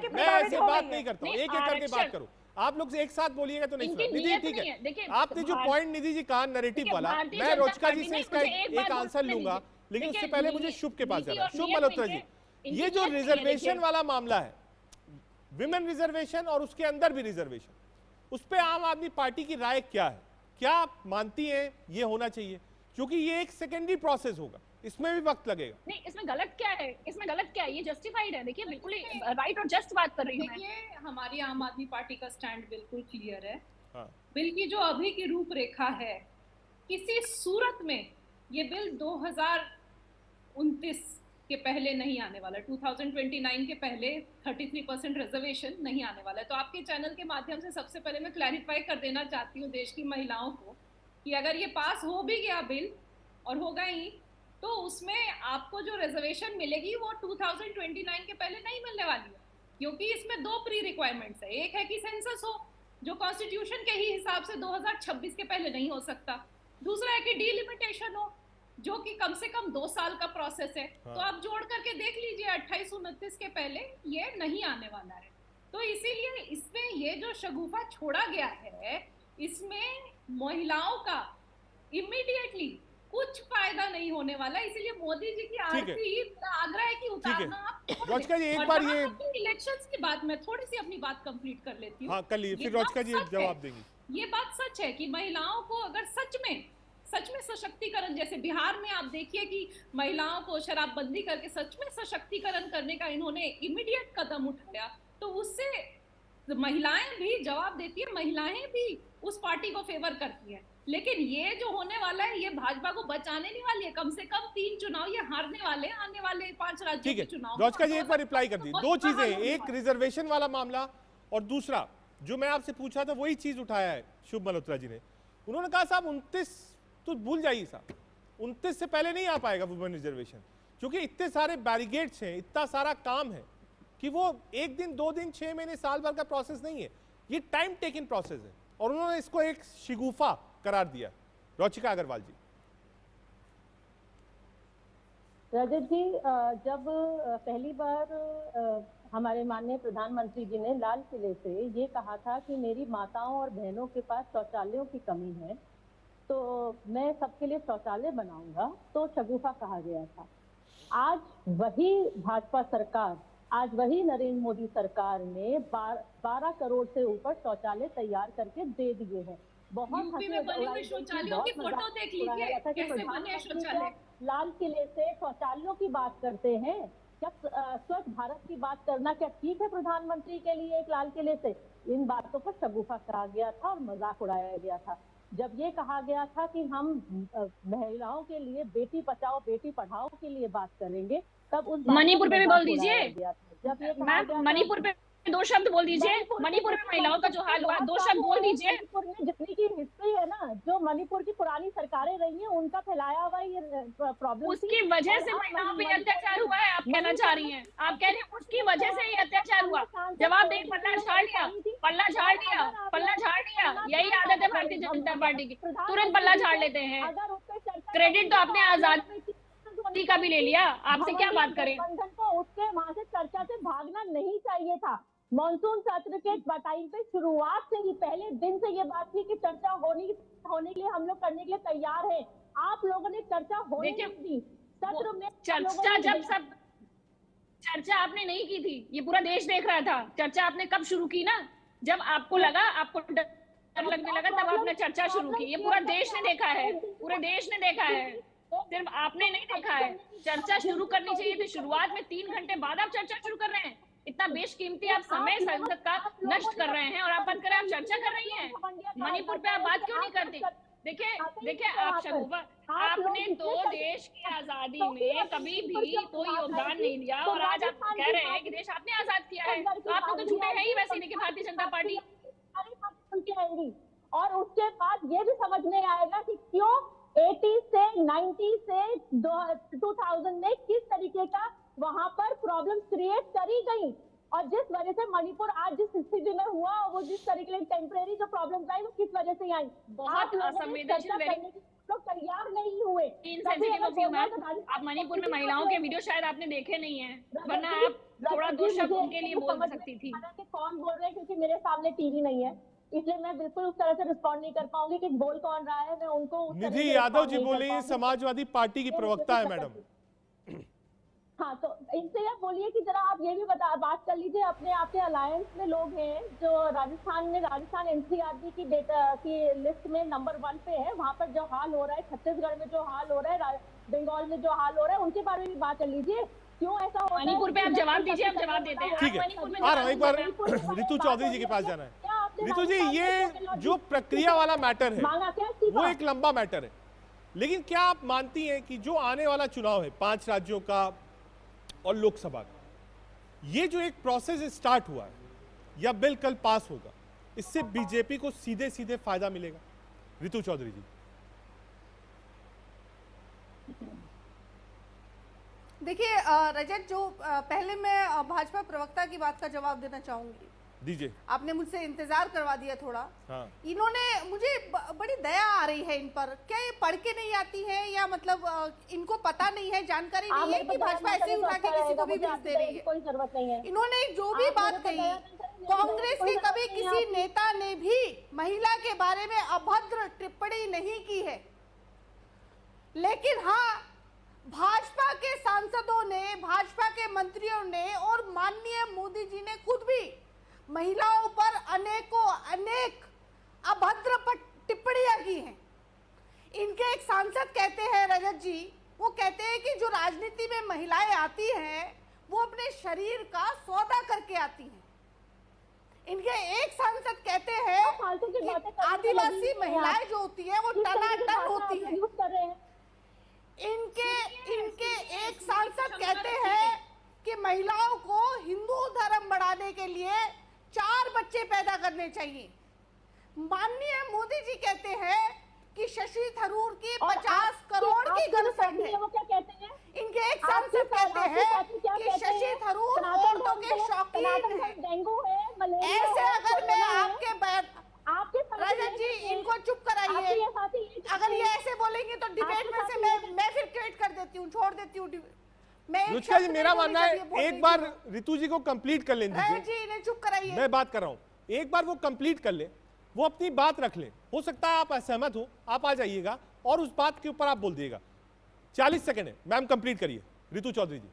मैं ऐसे बात नहीं करता हूँ, एक एक करके बात करूँ। आप लोग एक साथ बोलिएगा तो नहीं। निधि ठीक है, आपने जो पॉइंट निधि जी कहा नैरेटिव वाला, मैं रोचका जी से इसका एक आंसर लूंगा, लेकिन उससे पहले मुझे शुभ के पास जाना है। शुभ मल्होत्रा जी, ये जो रिजर्वेशन वाला मामला है, विमेन रिजर्वेशन और उसके अंदर भी रिजर्वेशन, उस पर आम आदमी पार्टी की राय क्या है? क्या आप मानती हैं ये होना चाहिए? क्योंकि ये एक सेकेंडरी प्रोसेस होगा, इसमें भी वक्त लगेगा। नहीं, इसमें गलत क्या है? इसमें गलत क्या है? ये जस्टिफाइड है। देखिए, बिल्कुल राइट और जस्ट बात कर रही हूँ। देखिए, हमारी आम आदमी पार्टी का स्टैंड बिल्कुल क्लियर है। हाँ। बिल की जो अभी की रूपरेखा है, किसी सूरत में ये बिल 2029 के पहले नहीं आने वाला, 2029 के पहले 33% रिजर्वेशन नहीं आने वाला है। तो आपके चैनल के माध्यम से सबसे पहले मैं क्लैरिफाई कर देना चाहती हूँ देश की महिलाओं को कि अगर ये पास हो भी गया बिल, और होगा ही, तो उसमें आपको जो रिजर्वेशन मिलेगी वो 2029 के पहले नहीं मिलने वाली है, क्योंकि इसमें 2 प्री रिक्वायरमेंट्स है। एक है कि सेंसस हो, जो कॉन्स्टिट्यूशन के ही हिसाब से 2026 के पहले नहीं हो सकता। दूसरा है कि डिलिमिटेशन हो, जो कि कम से कम 2 साल का प्रोसेस है। हाँ। तो आप जोड़ करके देख लीजिए, 28-29 के पहले ये नहीं आने वाला है। तो इसीलिए इसमें ये जो शगुफा छोड़ा गया है, इसमें महिलाओं का इमीडिएटली कुछ फायदा नहीं होने वाला, इसीलिए मोदी जी की आरती आग्रह है कि उतारना आप। रोचका जी एक बार ये इलेक्शंस की बात, मैं थोड़ी सी अपनी बात कंप्लीट कर लेती हूँ। हाँ कर लीजिए, फिर रोचका जी जवाब देंगी। ये बात सच है कि महिलाओं को अगर सच में सशक्तिकरण, जैसे बिहार में आप देखिए कि महिलाओं को शराबबंदी करके सच में सशक्तिकरण करने का इन्होंने इमीडिएट कदम उठाया, तो उससे महिलाएं भी जवाब देती है, महिलाएं भी उस पार्टी को फेवर करती है। लेकिन ये जो होने वाला है, ये भाजपा को बचाने नहीं वाली है। कम से कम 3 चुनाव ये हारने वाले हैं, आने वाले 5 राज्यों के चुनाव। रोचका जी एक बार रिप्लाई कर दी। दो चीजें, एक रिजर्वेशन वाला मामला और दूसरा जो मैं आपसे पूछा था वही चीज उठाया है शुभ मल्होत्रा जी ने। उन्होंने कहा साहब 29 तो भूल जाइए साहब, 29 से पहले नहीं आ पाएगा वुमेन रिजर्वेशन, क्योंकि इतने सारे बैरिगेड्स हैं, इतना सारा काम है कि वो 1 दिन 2 दिन 6 महीने साल भर का प्रोसेस नहीं है, ये टाइम टेकिंग प्रोसेस है। और उन्होंने इसको एक शिगुफा करार दिया। रोचिका अग्रवाल जी। रजत जी, जब पहली बार हमारे माननीय प्रधानमंत्री जी ने लाल किले से ये कहा था कि मेरी माताओं और बहनों के पास शौचालयों की कमी है, तो मैं सबके लिए शौचालय बनाऊंगा, तो शगुफा कहा गया था। आज वही भाजपा सरकार, आज वही नरेंद्र मोदी सरकार ने 12 करोड़ से ऊपर शौचालय तैयार करके दे दिए हैं। बहुत यूपी में बने हुए शौचालयों की फोटो देख लीजिए, कैसे बने शौचालय। लाल किले से शौचालयों की बात करते हैं, जब स्वच्छ भारत की बात करना क्या ठीक है प्रधानमंत्री के लिए एक लाल किले से? इन बातों पर शगुफा कहा गया था और मजाक उड़ाया गया था। जब ये कहा गया था कि हम महिलाओं के लिए बेटी बचाओ बेटी पढ़ाओ के लिए बात करेंगे, तब उस मणिपुर पे भी बोल दीजिए। जब ये मैम मणिपुर पे 2 शब्द बोल दीजिए। मणिपुर में महिलाओं का जो हाल हुआ, 2 शब्द बोल दीजिए। मणिपुर में जितनी की हिस्ट्री है ना, जो मणिपुर की पुरानी सरकारें रही हैं, उनका फैलाया हुआ ये प्रॉब्लम, उसकी वजह से महिलाओं पे अत्याचार हुआ है, आप कहना चाह रही हैं। आप कह रही हैं उसकी वजह से ये अत्याचार हुआ। जवाब दें, पल्ला झाड़ लिया, पल्ला झाड़ लिया, पल्ला झाड़ लिया। यही आदत है भारतीय जनता पार्टी की, तुरंत पल्ला झाड़ लेते हैं। क्रेडिट तो आपने आजादी का भी ले लिया, आपसे क्या बात करें। उसके वहां से चर्चा से भागना नहीं चाहिए था। मॉनसून सत्र के टाइम पे शुरुआत से ही पहले दिन से ये बात थी कि चर्चा होने के लिए हम लोग करने के लिए तैयार हैं। आप लोगों ने चर्चा होने नहीं दी सत्र में। चर्चा आपने नहीं की थी, ये पूरा देश देख रहा था। चर्चा आपने कब शुरू की ना, जब आपको लगा, आपको डर लगने लगा, तब आपने चर्चा शुरू की। ये पूरा देश ने देखा है, पूरे देश ने देखा है, सिर्फ आपने नहीं देखा है। चर्चा शुरू करनी चाहिए थी शुरुआत में, 3 घंटे बाद आप चर्चा शुरू कर रहे हैं। इतना बेशकीमती आप समय संसद का नष्ट कर रहे हैं और आप बात कर रहे हैं, आप चर्चा कर रही हैं। मणिपुर पे आप बात क्यों नहीं करती? देखिए आप शगुफा, आपने तो देश की आजादी में कभी भी कोई योगदान नहीं दिया और आज आप कह रहे हैं कि देश आपने आजाद किया है। तो आप तो झूठे हैं ही वैसे, देखिए भारतीय जनता पार्टी। और उसके बाद ये भी समझ में आएगा कि क्यों 80 से 90 से 2000 में किस तरीके का वहां पर प्रॉब्लम क्रिएट करी गई, और जिस वजह से मणिपुर आज जिस स्थिति में हुआ, वो जिस तरीके से टेम्परेरी जो प्रॉब्लम आई वो किस वजह से आई। बहुत असंवेदनशील लोग तैयार नहीं हुए। आप मणिपुर में महिलाओं के वीडियो शायद आपने देखे नहीं है, वरना आप थोड़ा 2 शब्द उनके लिए बोल सकती थी। कौन बोल रहे हैं, क्योंकि मेरे सामने टीवी नहीं है, इसलिए मैं बिल्कुल उस तरह से रिस्पॉन्ड नहीं कर पाऊंगी कि बोल कौन रहा है। मैं उनको निधि यादव जी बोल रही है, समाजवादी पार्टी की प्रवक्ता है मैडम। हाँ, तो इनसे ये बोलिए कि जरा आप ये भी बात कर लीजिए, अपने आपके अलायंस में लोग हैं जो राजस्थान एनसीआरबी की डेटा की लिस्ट में नंबर 1 पे है। वहाँ पर जो हाल हो रहा है, छत्तीसगढ़ में जो हाल हो रहा है, बंगाल में जो हाल हो रहा है, उनके बारे में भी बात कर लीजिए। क्यों ऐसा हो रहा है? मणिपुर पे आप जवाब दीजिए, हम जवाब देते हैं। ठीक है, आ रहा हूं, एक बार रितु चौधरी जी के पास जाना है। रितु जी, ये जो प्रक्रिया वाला मैटर है वो एक लंबा मैटर है, लेकिन क्या आप मानती हैं कि जो आने वाला चुनाव है 5 राज्यों का और लोकसभा का, ये जो एक प्रोसेस स्टार्ट हुआ है या बिल कल पास होगा, इससे बीजेपी को सीधे सीधे फायदा मिलेगा? रितु चौधरी जी। देखिए रजत, जो पहले मैं भाजपा प्रवक्ता की बात का जवाब देना चाहूंगी। दीजिए। आपने मुझसे इंतजार करवा दिया थोड़ा। हाँ। इन्होंने मुझे बड़ी दया आ रही है इन पर। क्या ये पढ़ के नहीं आती है या मतलब इनको पता नहीं है, जानकारी नहीं है कि भाजपा ऐसे ही उठा के किसी को भी भेज दे रही है? कोई जरूरत नहीं है। इन्होंने जो भी बात कही, कांग्रेस के कभी किसी नेता ने भी महिला के बारे में अभद्र टिप्पणी नहीं की है, लेकिन हाँ भाजपा के सांसदों ने, भाजपा के मंत्रियों ने और माननीय मोदी जी ने खुद भी महिलाओं पर अनेक अभद्र टिप्पणियां की हैं। इनके एक सांसद कहते हैं, रजत जी, वो कहते हैं कि जो राजनीति में महिलाएं आती हैं वो अपने शरीर का सौदा करके आती हैं। इनके एक सांसद कहते हैं कि आदिवासी महिलाएं जो होती है वो टनाटन होती है। इनके एक सांसद कहते हैं कि महिलाओं को हिंदू धर्म बढ़ाने के लिए 4 बच्चे पैदा करने चाहिए। माननीय मोदी जी कहते हैं कि शशि थरूर की 50 करोड़ की गर्लफ्रेंड है। वो क्या कहते हैं? इनके एक सांसद कहते हैं कि शशि थरूर औरतों के शौकीन है। डेंगू है, मलेरिया। ऐसे अगर मैं आपके रजत जी इनको चुप कराइए। अगर ये ऐसे बोलेंगे तो डिबेट में से मैं फिर क्विट कर देती हूँ, छोड़ देती हूँ। रुचिका जी, मेरा मानना है एक बार रितु जी को कंप्लीट कर लें दीजिए। जी इन्हें चुप कराइए। मैं बात कर रहा हूं, एक बार वो कंप्लीट कर ले, वो अपनी बात रख ले। हो सकता है आप असहमत हो, आप आ जाइएगा और उस बात के ऊपर आप बोल दिएगा। 40 सेकंड है, मैम कंप्लीट करिए। रितु चौधरी जी।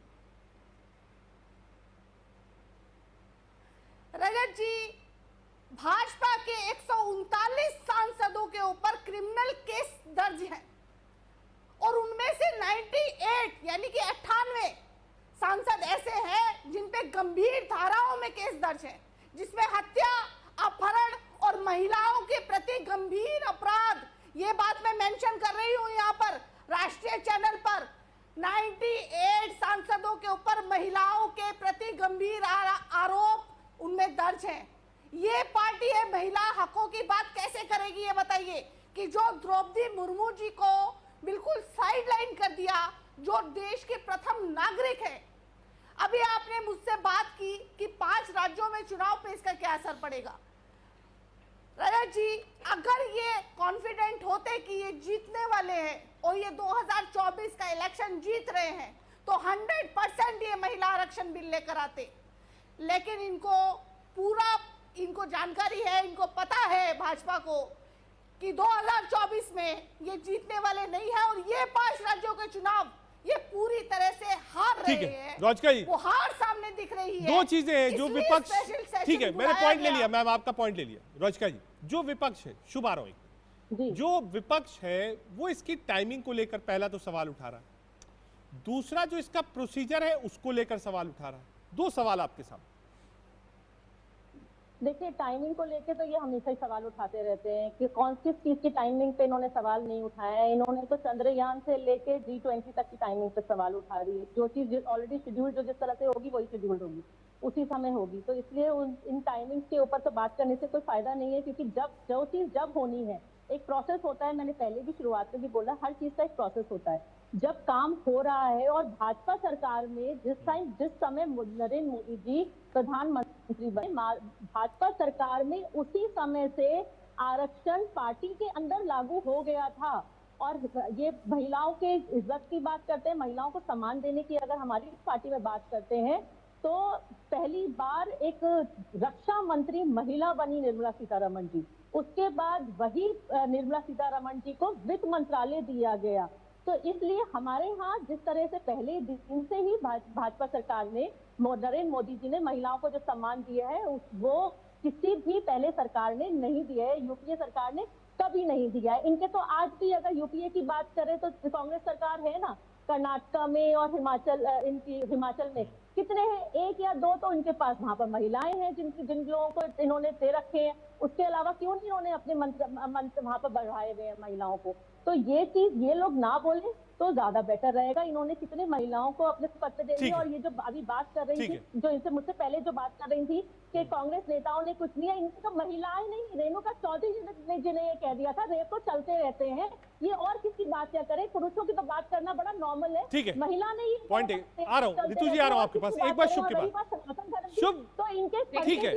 रजत जी, भाजपा के 139 सांसदों के ऊपर क्रिमिनल केस दर्ज है और उनमें से 98 यानी कि 98 सांसद ऐसे हैं जिन पे गंभीर धाराओं में केस दर्ज है, जिसमें हत्या, अपहरण और महिलाओं के प्रति गंभीर अपराध। ये बात मैं मेंशन कर रही हूं यहाँ पर राष्ट्रीय चैनल पर। 98 सांसदों के ऊपर महिलाओं के प्रति गंभीर आरोप उनमें दर्ज हैं। ये पार्टी है महिला हकों की बात कैसे करेगी? ये बताइए कि जो द्रौपदी मुर्मू जी को बिल्कुल साइडलाइन कर दिया, जो देश के प्रथम नागरिक है। अभी आपने मुझसे बात की कि 5 राज्यों में चुनाव पे इसका क्या असर पड़ेगा। रजत जी, अगर ये कॉन्फिडेंट होते कि ये जीतने वाले हैं और ये 2024 का इलेक्शन जीत रहे हैं तो 100% ये महिला आरक्षण बिल लेकर आते। लेकिन इनको जानकारी है, इनको पता है भाजपा को कि 2024 में ये जीतने वाले नहीं है और ये 5 राज्यों के चुनाव ये पूरी तरह से हार रहे हैं। रोजका जी, वो हार सामने दिख रही है। 2 चीजें हैं जो विपक्ष, ठीक है मैंने पॉइंट ले लिया, मैम आपका पॉइंट ले लिया। रोजका जी, जो विपक्ष है, शुभ आरोप, जो विपक्ष है वो इसकी टाइमिंग को लेकर पहला तो सवाल उठा रहा है, दूसरा जो इसका प्रोसीजर है उसको लेकर सवाल उठा रहा है। 2 सवाल आपके सामने। देखिए, टाइमिंग को लेके तो ये हमेशा ही सवाल उठाते रहते हैं कि किस चीज की टाइमिंग पे इन्होंने सवाल नहीं उठाया है। इन्होंने तो चंद्रयान से लेके G20 तक की टाइमिंग पे सवाल उठा रही है। जो चीज ऑलरेडी शेड्यूल जो जिस तरह से होगी वही शेड्यूल्ड होगी, उसी समय होगी। तो इसलिए इन टाइमिंग के ऊपर तो बात करने से कोई फायदा नहीं है, क्योंकि जो चीज जब होनी है, एक प्रोसेस होता है। मैंने पहले भी शुरुआत में भी बोला, हर चीज का एक प्रोसेस होता है। जब काम हो रहा है और भाजपा सरकार में जिस समय नरेंद्र मोदी जी प्रधानमंत्री बने, भाजपा सरकार में उसी समय से आरक्षण पार्टी के अंदर लागू हो गया था। और ये महिलाओं के इज्जत की बात करते हैं, महिलाओं को सम्मान देने की अगर हमारी पार्टी में बात करते हैं तो पहली बार एक रक्षा मंत्री महिला बनी निर्मला सीतारमण जी। उसके बाद वही निर्मला सीतारमण जी को वित्त मंत्रालय दिया गया। तो इसलिए हमारे यहाँ जिस तरह से पहले दिन से ही भाजपा सरकार ने, नरेंद्र मोदी जी ने महिलाओं को जो सम्मान दिया है वो किसी भी पहले सरकार ने नहीं दिया है। यूपीए सरकार ने कभी नहीं दिया है। इनके तो आज भी अगर यूपीए की बात करें तो कांग्रेस सरकार है ना, कर्नाटक में और हिमाचल में कितने हैं? 1 या 2 तो इनके पास वहां पर महिलाएं हैं जिन लोगों को इन्होंने दे रखे हैं। उसके अलावा क्यों नहीं इन्होंने अपने मंत्र वहां पर बढ़ाए हुए हैं महिलाओं को? तो ये चीज ये लोग ना बोले तो ज्यादा बेटर रहेगा। इन्होंने कितने महिलाओं को अपने पत्र दे दिए। और ये जो अभी बात कर रही थी, जो इनसे मुझसे पहले जो बात कर रही थी कि कांग्रेस नेताओं ने कुछ नहीं है, इनकी तो महिलाएं नहीं, रेणुका चौधरी ने जिन्हें ये कह दिया था रेप तो चलते रहते हैं। ये और किसकी बात क्या करे? पुरुषों की तो बात करना बड़ा नॉर्मल है। ठीक है, महिला नहीं, पॉइंट आ रहा हूँ रितु जी, आ रहा हूँ आपके पास। एक बार शुभ, तो इनके ठीक है,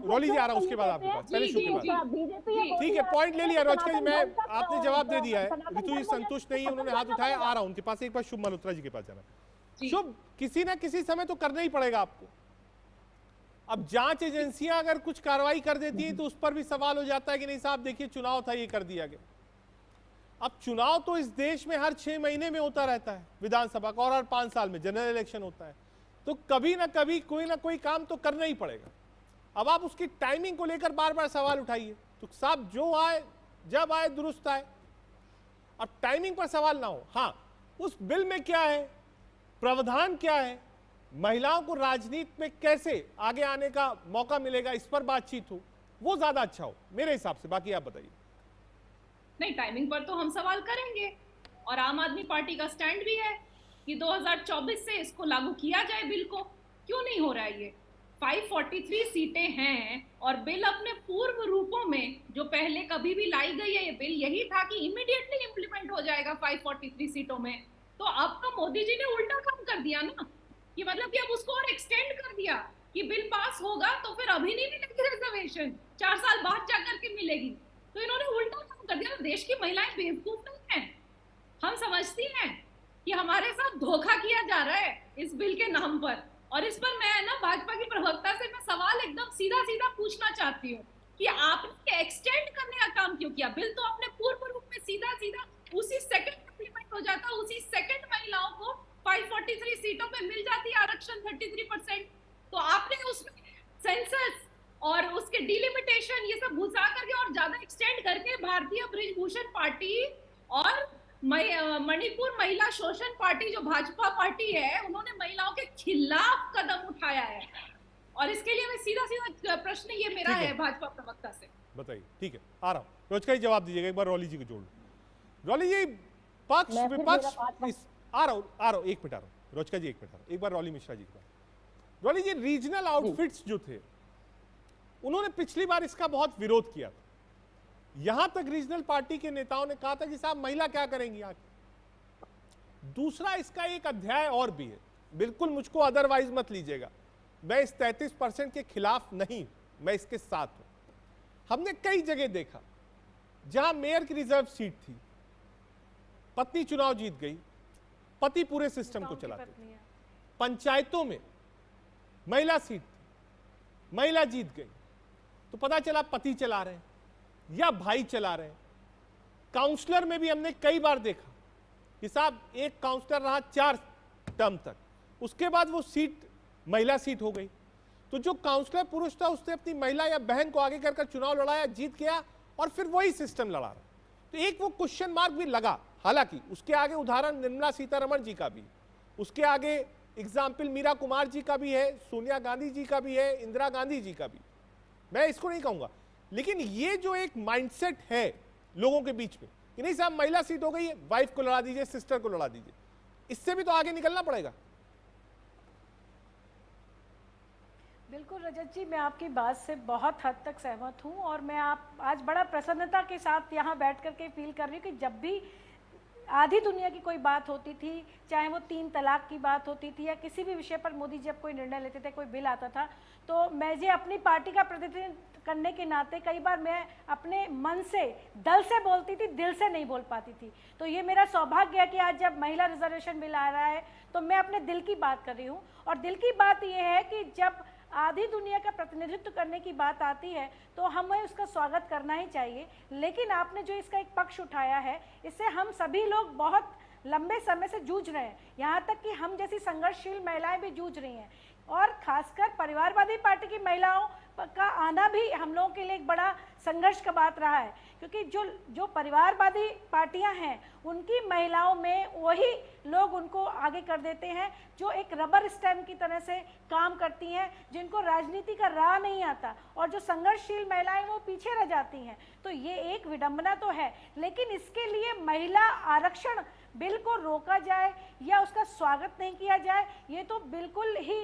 रॉली जी आ रहा हूं उसके बाद आपके पास, पहले शुभ के बाद। बीजेपी ठीक है, पॉइंट ले लिया रोचका जी, मैं आपने जवाब दे दिया है। ऋतु जी संतुष्ट नहीं है, उन्होंने हाथ उठाया, आ रहा हूं उनके पास। एक बार शुभ मल्होत्रा जी के पास जाना। शुभ, किसी ना किसी समय तो करना ही पड़ेगा आपको। अब जांच एजेंसियां अगर कुछ कार्रवाई कर देती है तो उस पर भी सवाल हो जाता है कि नहीं साहब देखिए चुनाव था, ये कर दिया गया। अब चुनाव तो इस देश में हर 6 महीने में होता रहता है, विधानसभा का, और हर 5 साल में जनरल इलेक्शन होता है, तो कभी ना कभी कोई ना कोई काम तो करना ही पड़ेगा। अब आप उसकी टाइमिंग को लेकर बार बार सवाल उठाइए तो साहब जो आए जब आए दुरुस्त आए। अब टाइमिंग पर सवाल ना हो। हाँ, उस बिल में क्या है, प्रावधान क्या है, महिलाओं को राजनीति में कैसे आगे आने का मौका मिलेगा, इस पर बातचीत हो, वो ज्यादा अच्छा हो मेरे हिसाब से। बाकी आप बताइए। नहीं, टाइमिंग पर तो हम सवाल करेंगे, और आम आदमी पार्टी का स्टैंड भी है कि 2024 से इसको लागू किया जाए बिल को। क्यों नहीं हो रहा है ये? 543 सीटें हैं और बिल अपने पूर्व रूपों में जो पहले कभी भी लाई गई है, ये बिल यही था कि इमीडिएटली इंप्लीमेंट हो जाएगा 543 सीटों में। तो अब तो मोदी जी ने उल्टा काम कर दिया ना, कि मतलब कि अब उसको और एक्सटेंड कर दिया कि बिल पास होगा तो फिर अभी नहीं मिलेगी रिजर्वेशन, 4 साल बाद जाकर के मिलेगी। तो इन्होंने उल्टा काम कर दिया। देश की महिलाएं बेवकूफ नहीं है, हम समझती हैं कि हमारे साथ धोखा किया जा रहा है इस बिल के नाम पर। और इस पर मैं ना भाजपा की प्रवक्ता से मैं सवाल एकदम सीधा सीधा पूछना चाहती हूँ कि आपने एक्सटेंड करने का काम क्यों किया? बिल तो अपने पूर्व रूप में सीधा सीधा उसी सेकंड इंप्लीमेंट हो जाता, उसी सेकंड महिलाओं को 543 सीटों पे मिल जाती है आरक्षण 33%। तो आपने उसमें सेंसस और उसके डिलिमिटेशन ये सब घुसा करके और ज्यादा एक्सटेंड करके भारतीय बृजभूषण पार्टी और मणिपुर महिला शोषण पार्टी जो भाजपा पार्टी है, उन्होंने महिलाओं के खिलाफ कदम उठाया है। और इसके लिए मैं सीधा सीधा प्रश्न ये मेरा है भाजपा प्रवक्ता से। बताइए। ठीक है, आ रहा हूँ, रोचका ही जवाब दीजिएगा। एक बार रॉली जी को जोड़ लो। रॉली जी, पक्ष विपक्ष, आ रहा हूँ, एक मिनट आ रहा हूँ, रोचका जी एक मिनट आ रहा हूँ, एक बार रॉली मिश्रा जी के पास। रॉली जी, रीजनल आउटफिट्स जो थे उन्होंने पिछली बार इसका बहुत विरोध किया था। यहां तक रीजनल पार्टी के नेताओं ने कहा था कि साहब महिला क्या करेंगी आगे। दूसरा, इसका एक अध्याय और भी है, बिल्कुल मुझको अदरवाइज मत लीजिएगा, मैं इस 33% के खिलाफ नहीं, मैं इसके साथ हूं। हमने कई जगह देखा जहां मेयर की रिजर्व सीट थी, पत्नी चुनाव जीत गई, पति पूरे सिस्टम को चलाते थे। पंचायतों में महिला सीट थी, महिला जीत गई, तो पता चला पति चला रहे हैं या भाई चला रहे हैं। काउंसलर में भी हमने कई बार देखा कि साहब एक काउंसलर रहा 4 टर्म तक, उसके बाद वो सीट महिला सीट हो गई। तो जो काउंसलर पुरुष था उसने अपनी महिला या बहन को आगे कर चुनाव लड़ाया, जीत गया, और फिर वही सिस्टम लड़ा रहा। तो एक वो क्वेश्चन मार्क भी लगा। हालांकि उसके आगे उदाहरण निर्मला सीतारमण जी का भी, उसके आगे एग्जाम्पल मीरा कुमार जी का भी है, सोनिया गांधी जी का भी है, इंदिरा गांधी जी का भी, मैं इसको नहीं कहूंगा। लेकिन ये जो एक माइंडसेट है लोगों के बीच में कि नहीं साहब महिला सीट हो गई है, वाइफ को लड़ा दीजिए, सिस्टर को लड़ा दीजिए, इससे भी तो आगे निकलना पड़ेगा। बिल्कुल रजत जी, मैं आपकी बात से बहुत हद तक सहमत हूँ, और मैं आप आज बड़ा प्रसन्नता के साथ यहाँ बैठ कर के फील कर रही हूँ कि जब भी आधी दुनिया की कोई बात होती थी, चाहे वो 3 तलाक की बात होती थी या किसी भी विषय पर मोदी जी जब कोई निर्णय लेते थे, कोई बिल आता था, तो मैं ये अपनी पार्टी का प्रतिनिधित्व करने के नाते कई बार मैं अपने मन से, दल से बोलती थी, दिल से नहीं बोल पाती थी। तो ये मेरा सौभाग्य है कि आज जब महिला रिजर्वेशन बिल आ रहा है तो मैं अपने दिल की बात कर रही हूँ। और दिल की बात ये है कि जब आधी दुनिया का प्रतिनिधित्व करने की बात आती है तो हमें उसका स्वागत करना ही चाहिए। लेकिन आपने जो इसका एक पक्ष उठाया है, इससे हम सभी लोग बहुत लंबे समय से जूझ रहे हैं, यहाँ तक कि हम जैसी संघर्षशील महिलाएं भी जूझ रही हैं। और खासकर परिवारवादी पार्टी की महिलाओं का आना भी हम लोगों के लिए एक बड़ा संघर्ष का बात रहा है, क्योंकि जो परिवारवादी पार्टियां हैं उनकी महिलाओं में वही लोग उनको आगे कर देते हैं जो एक रबर स्टैम्प की तरह से काम करती हैं, जिनको राजनीति का राह नहीं आता, और जो संघर्षशील महिलाएं वो पीछे रह जाती हैं। तो ये एक विडंबना तो है, लेकिन इसके लिए महिला आरक्षण बिल को रोका जाए या उसका स्वागत नहीं किया जाए, ये तो बिल्कुल ही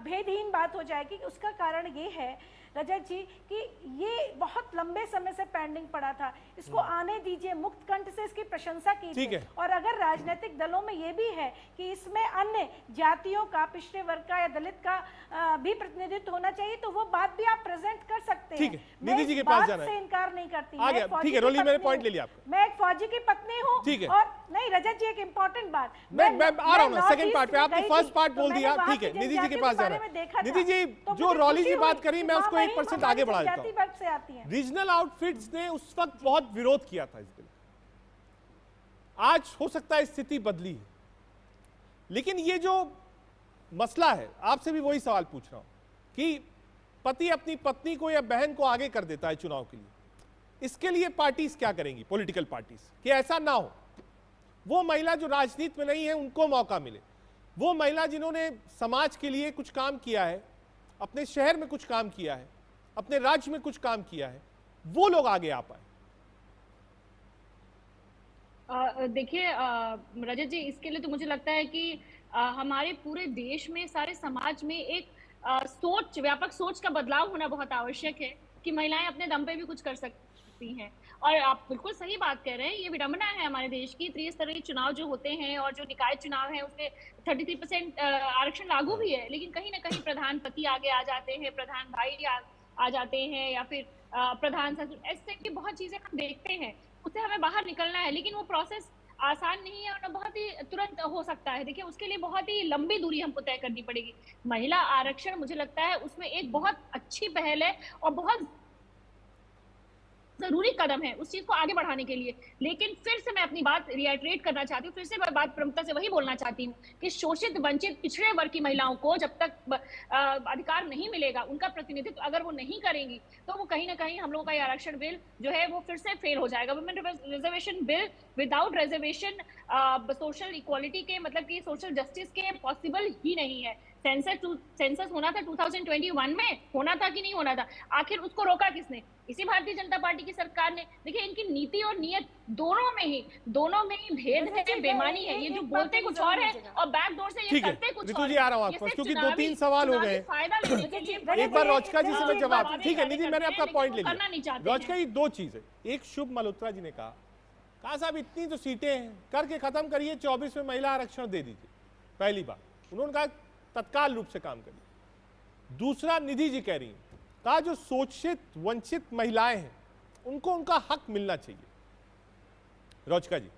भेदहीन बात हो जाएगी। उसका कारण ये है रजत जी कि ये बहुत लंबे समय से पेंडिंग पड़ा था, इसको आने दीजिए, मुक्त कंठ से इसकी प्रशंसा कीजिए। और अगर राजनीतिक दलों में ये भी है कि इसमें अन्य जातियों का, पिछड़े वर्ग का या दलित का भी प्रतिनिधित्व होना चाहिए, तो वो बात भी आप प्रेजेंट कर सकते हैं। निधि जी के पास जाना है, से इनकार नहीं करती। ठीक है रोली, मैंने पॉइंट ले लिया आपका। मैं एक फौजी की पत्नी हूँ। ठीक है। और नहीं रजत जी, एक इम्पोर्टेंट बात, मैं आ रहा हूँ ना सेकंड पार्ट पे, आपने फर्स्ट पार्ट बोल दिया। ठीक है, निधि जी के पास जाना है। निधि जी जो रॉली जी बात करी, मैं उसको 1% आगे बढ़ा देता हूँ। रीजनल आउटफिट्स ने उस वक्त बहुत विरोध किया था इस बिल, आज हो सकता है स्थिति बदली है, लेकिन ये जो मसला है, आपसे भी वही सवाल पूछ रहा हूं कि पति अपनी पत्नी को या बहन को आगे कर देता है चुनाव के लिए, इसके लिए पार्टीज क्या करेंगी, पॉलिटिकल पार्टीज, कि ऐसा ना हो, वो महिला जो राजनीति में नहीं है उनको मौका मिले, वो महिला जिन्होंने समाज के लिए कुछ काम किया है, अपने शहर में कुछ काम किया है, अपने राज्य में कुछ काम किया है, वो लोग आगे आ पाए। देखिए रजत जी, इसके लिए तो मुझे लगता है कि हमारे पूरे देश में, सारे समाज में एक सोच, व्यापक सोच का बदलाव होना बहुत आवश्यक है कि महिलाएं अपने दम पे भी कुछ कर सकती हैं। और आप बिल्कुल सही बात कह रहे हैं, ये विडंबना है हमारे देश की, त्रिस्तरीय चुनाव जो होते हैं और जो निकाय चुनाव है उसमें 33% आरक्षण लागू भी है, लेकिन कहीं ना कहीं प्रधान पति आगे आ जाते हैं, प्रधान भाई आ जाते हैं, या फिर प्रधान सचिव, ऐसे की बहुत चीजें हम देखते हैं, उससे हमें बाहर निकलना है। लेकिन वो प्रोसेस आसान नहीं है और बहुत ही तुरंत हो सकता है। देखिए उसके लिए बहुत ही लंबी दूरी हमको तय करनी पड़ेगी। महिला आरक्षण मुझे लगता है उसमें एक बहुत अच्छी पहल है और बहुत जरूरी कदम है उस चीज को आगे बढ़ाने के लिए। लेकिन फिर से मैं अपनी बात रिएटरेट करना चाहती हूँ, फिर से मैं बात प्रमुखता से वही बोलना चाहती हूँ कि शोषित, वंचित, पिछड़े वर्ग की महिलाओं को जब तक अधिकार नहीं मिलेगा, उनका प्रतिनिधित्व अगर वो नहीं करेंगी, तो वो कहीं ना कहीं हम लोगों का ये आरक्षण बिल जो है वो फिर से फेल हो जाएगा। Women reservation bill without reservation social equality के, मतलब कि सोशल जस्टिस के पॉसिबल ही नहीं है। सेंसस होना था 2021 में, होना था कि नहीं होना था, आखिर उसको रोका किसने? इसी भारतीय जनता पार्टी की सरकार ने। देखिए इनकी नीति और नियत दोनों में ही भेद है, बेईमानी है। ये जो बोलते कुछ और है और बैकडोर से ये करते कुछ और है। जी आ रहा हूं आपके पास, क्योंकि 2-3 सवाल हो गए। एक बार रोचका जी से मैं जवाब, ठीक है निधि, मैंने आपका पॉइंट ले लिया। रोचका जी, दो चीजें, एक शुभ मल्होत्रा जी ने कहा साहब इतनी तो सीटें हैं, करके खत्म करिए, 24 में महिला आरक्षण दे दीजिए, पहली बात। उन्होंने कहा तत्काल रूप से काम करिए। दूसरा, निधि जी कह रही हैं, कहा जो शोषित वंचित महिलाएं हैं उनको उनका हक मिलना चाहिए। रोचका जी।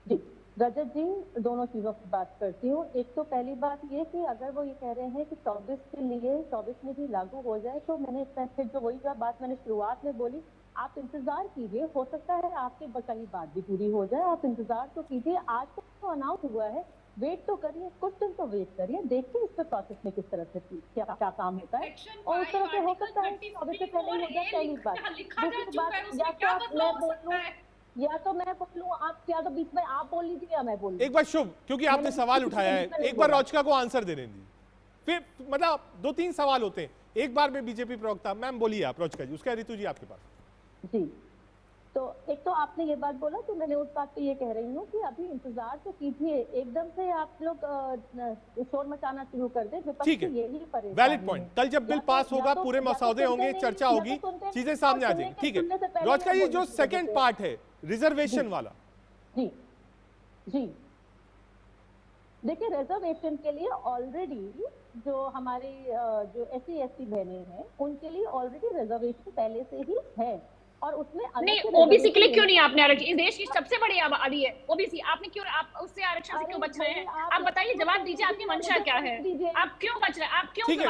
जी रजत जी, दोनों चीजों की बात करती हूँ। एक तो पहली बात ये कि अगर वो ये कह रहे हैं कि 24 के लिए 24 में भी लागू हो जाए, तो मैंने फिर जो वही बात मैंने शुरुआत में बोली, आप इंतजार कीजिए, हो सकता है आपकी कहीं बात भी पूरी हो जाए, आप इंतजार तो कीजिए। आज तो अनाउंस हुआ है, वेट तो करिए, कुछ दिन तो वेट करिए, देखिए इस प्रोसेस में किस तरह से क्या काम होता है, और उस तरह से हो सकता है अभी से पहले हो जाए। पहली बात, दूसरी बात, या तो मैं बोलूं, आप या तो बीच में आप बोल लीजिए या मैं बोल। एक बार शुभ, क्योंकि आपने सवाल उठाया है, एक बार रोचका को आंसर देने दीजिए, फिर मतलब 2-3 सवाल होते हैं, एक बार में बीजेपी प्रवक्ता। मैम बोलिए आप, रोचका जी, उसका ऋतु जी आपके पास। जी, तो एक तो आपने ये बात बोला, तो मैंने उस बात पे ये कह रही हूँ कि अभी इंतजार तो कीजिए, एकदम से आप लोग शोर मचाना शुरू कर दे। ठीक है, वैलिड पॉइंट। कल जब बिल पास होगा, पूरे मसौदे होंगे, चर्चा होगी, चीजें सामने आ जाएंगी। ठीक है रोचका जी, जो सेकंड पार्ट है रिजर्वेशन वाला। जी जी, देखिए रिजर्वेशन के लिए ऑलरेडी जो हमारी जो SC/ST बहनें हैं, उनके लिए ऑलरेडी रिजर्वेशन पहले से ही है, और उसमें नहीं, ओबीसी के लिए क्यों नहीं आपने आरक्षण? इस देश की सबसे बड़ी आबादी है ओबीसी, आपने क्यों, आप उससे आरक्षण से क्यों बच रहे हैं? आप बताइए, जवाब दीजिए, आपकी मंशा क्या है? आप क्यों बच रहे हैं? आप क्यों? ठीक है,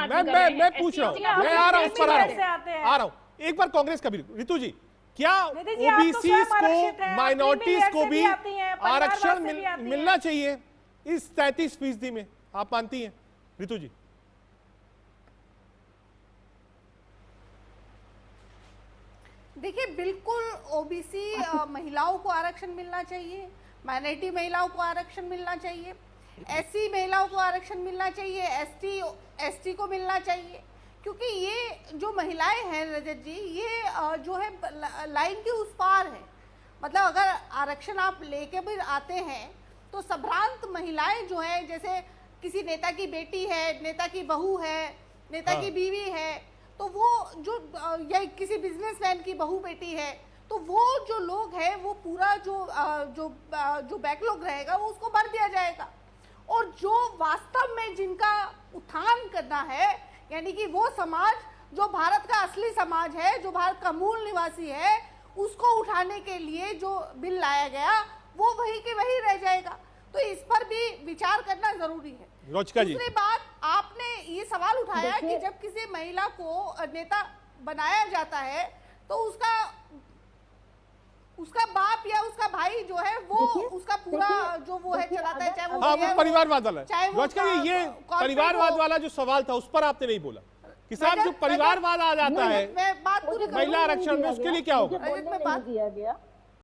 मैं पूछ रहा हूँ, मैं आ रहा हूँ, पर आ रहा हूँ। एक बार कांग्रेस का भी, ऋतु जी, क्या ओबीसी को, माइनॉरिटीज को भी आरक्षण मिलना चाहिए इस 33% में? आप मानती हैं ऋतु जी? देखिए बिल्कुल ओबीसी महिलाओं को आरक्षण मिलना चाहिए, माइनॉरिटी महिलाओं को आरक्षण मिलना चाहिए, एससी महिलाओं को आरक्षण मिलना चाहिए, एसटी को मिलना चाहिए, क्योंकि ये जो महिलाएं हैं रजत जी, ये जो है लाइन के उस पार है। मतलब अगर आरक्षण आप लेके भी आते हैं तो संभ्रांत महिलाएं जो है, जैसे किसी नेता की बेटी है, नेता की बहू है, नेता हाँ। की बीवी है, तो वो जो या किसी बिजनेसमैन की बहू बेटी है, तो वो जो लोग हैं वो पूरा जो बैकलॉग रहेगा वो उसको भर दिया जाएगा। और जो वास्तव में जिनका उत्थान करना है, यानी कि वो समाज जो भारत का असली समाज है, जो भारत का मूल निवासी है, उसको उठाने के लिए जो बिल लाया गया वो वही के वही रह जाएगा। तो इस पर भी विचार करना जरूरी है। रोचका जी, दूसरी बात, आपने ये सवाल उठाया कि जब किसी महिला को नेता बनाया जाता है तो उसका बाप या उसका भाई जो है वो उसका पूरा जो वो है चलाता है, चाहे वो हाँ, वो परिवारवाद वाला चाहे है। वो रोचका जी, ये कॉर्पोरेट परिवारवाद हो। वाला जो सवाल था उस पर आपने नहीं बोला कि साहब जो परिवारवाद आ जाता है मैं बात पूरी महिला आरक्षण में, उसके लिए क्या होगा? बोलने नहीं दिया गया।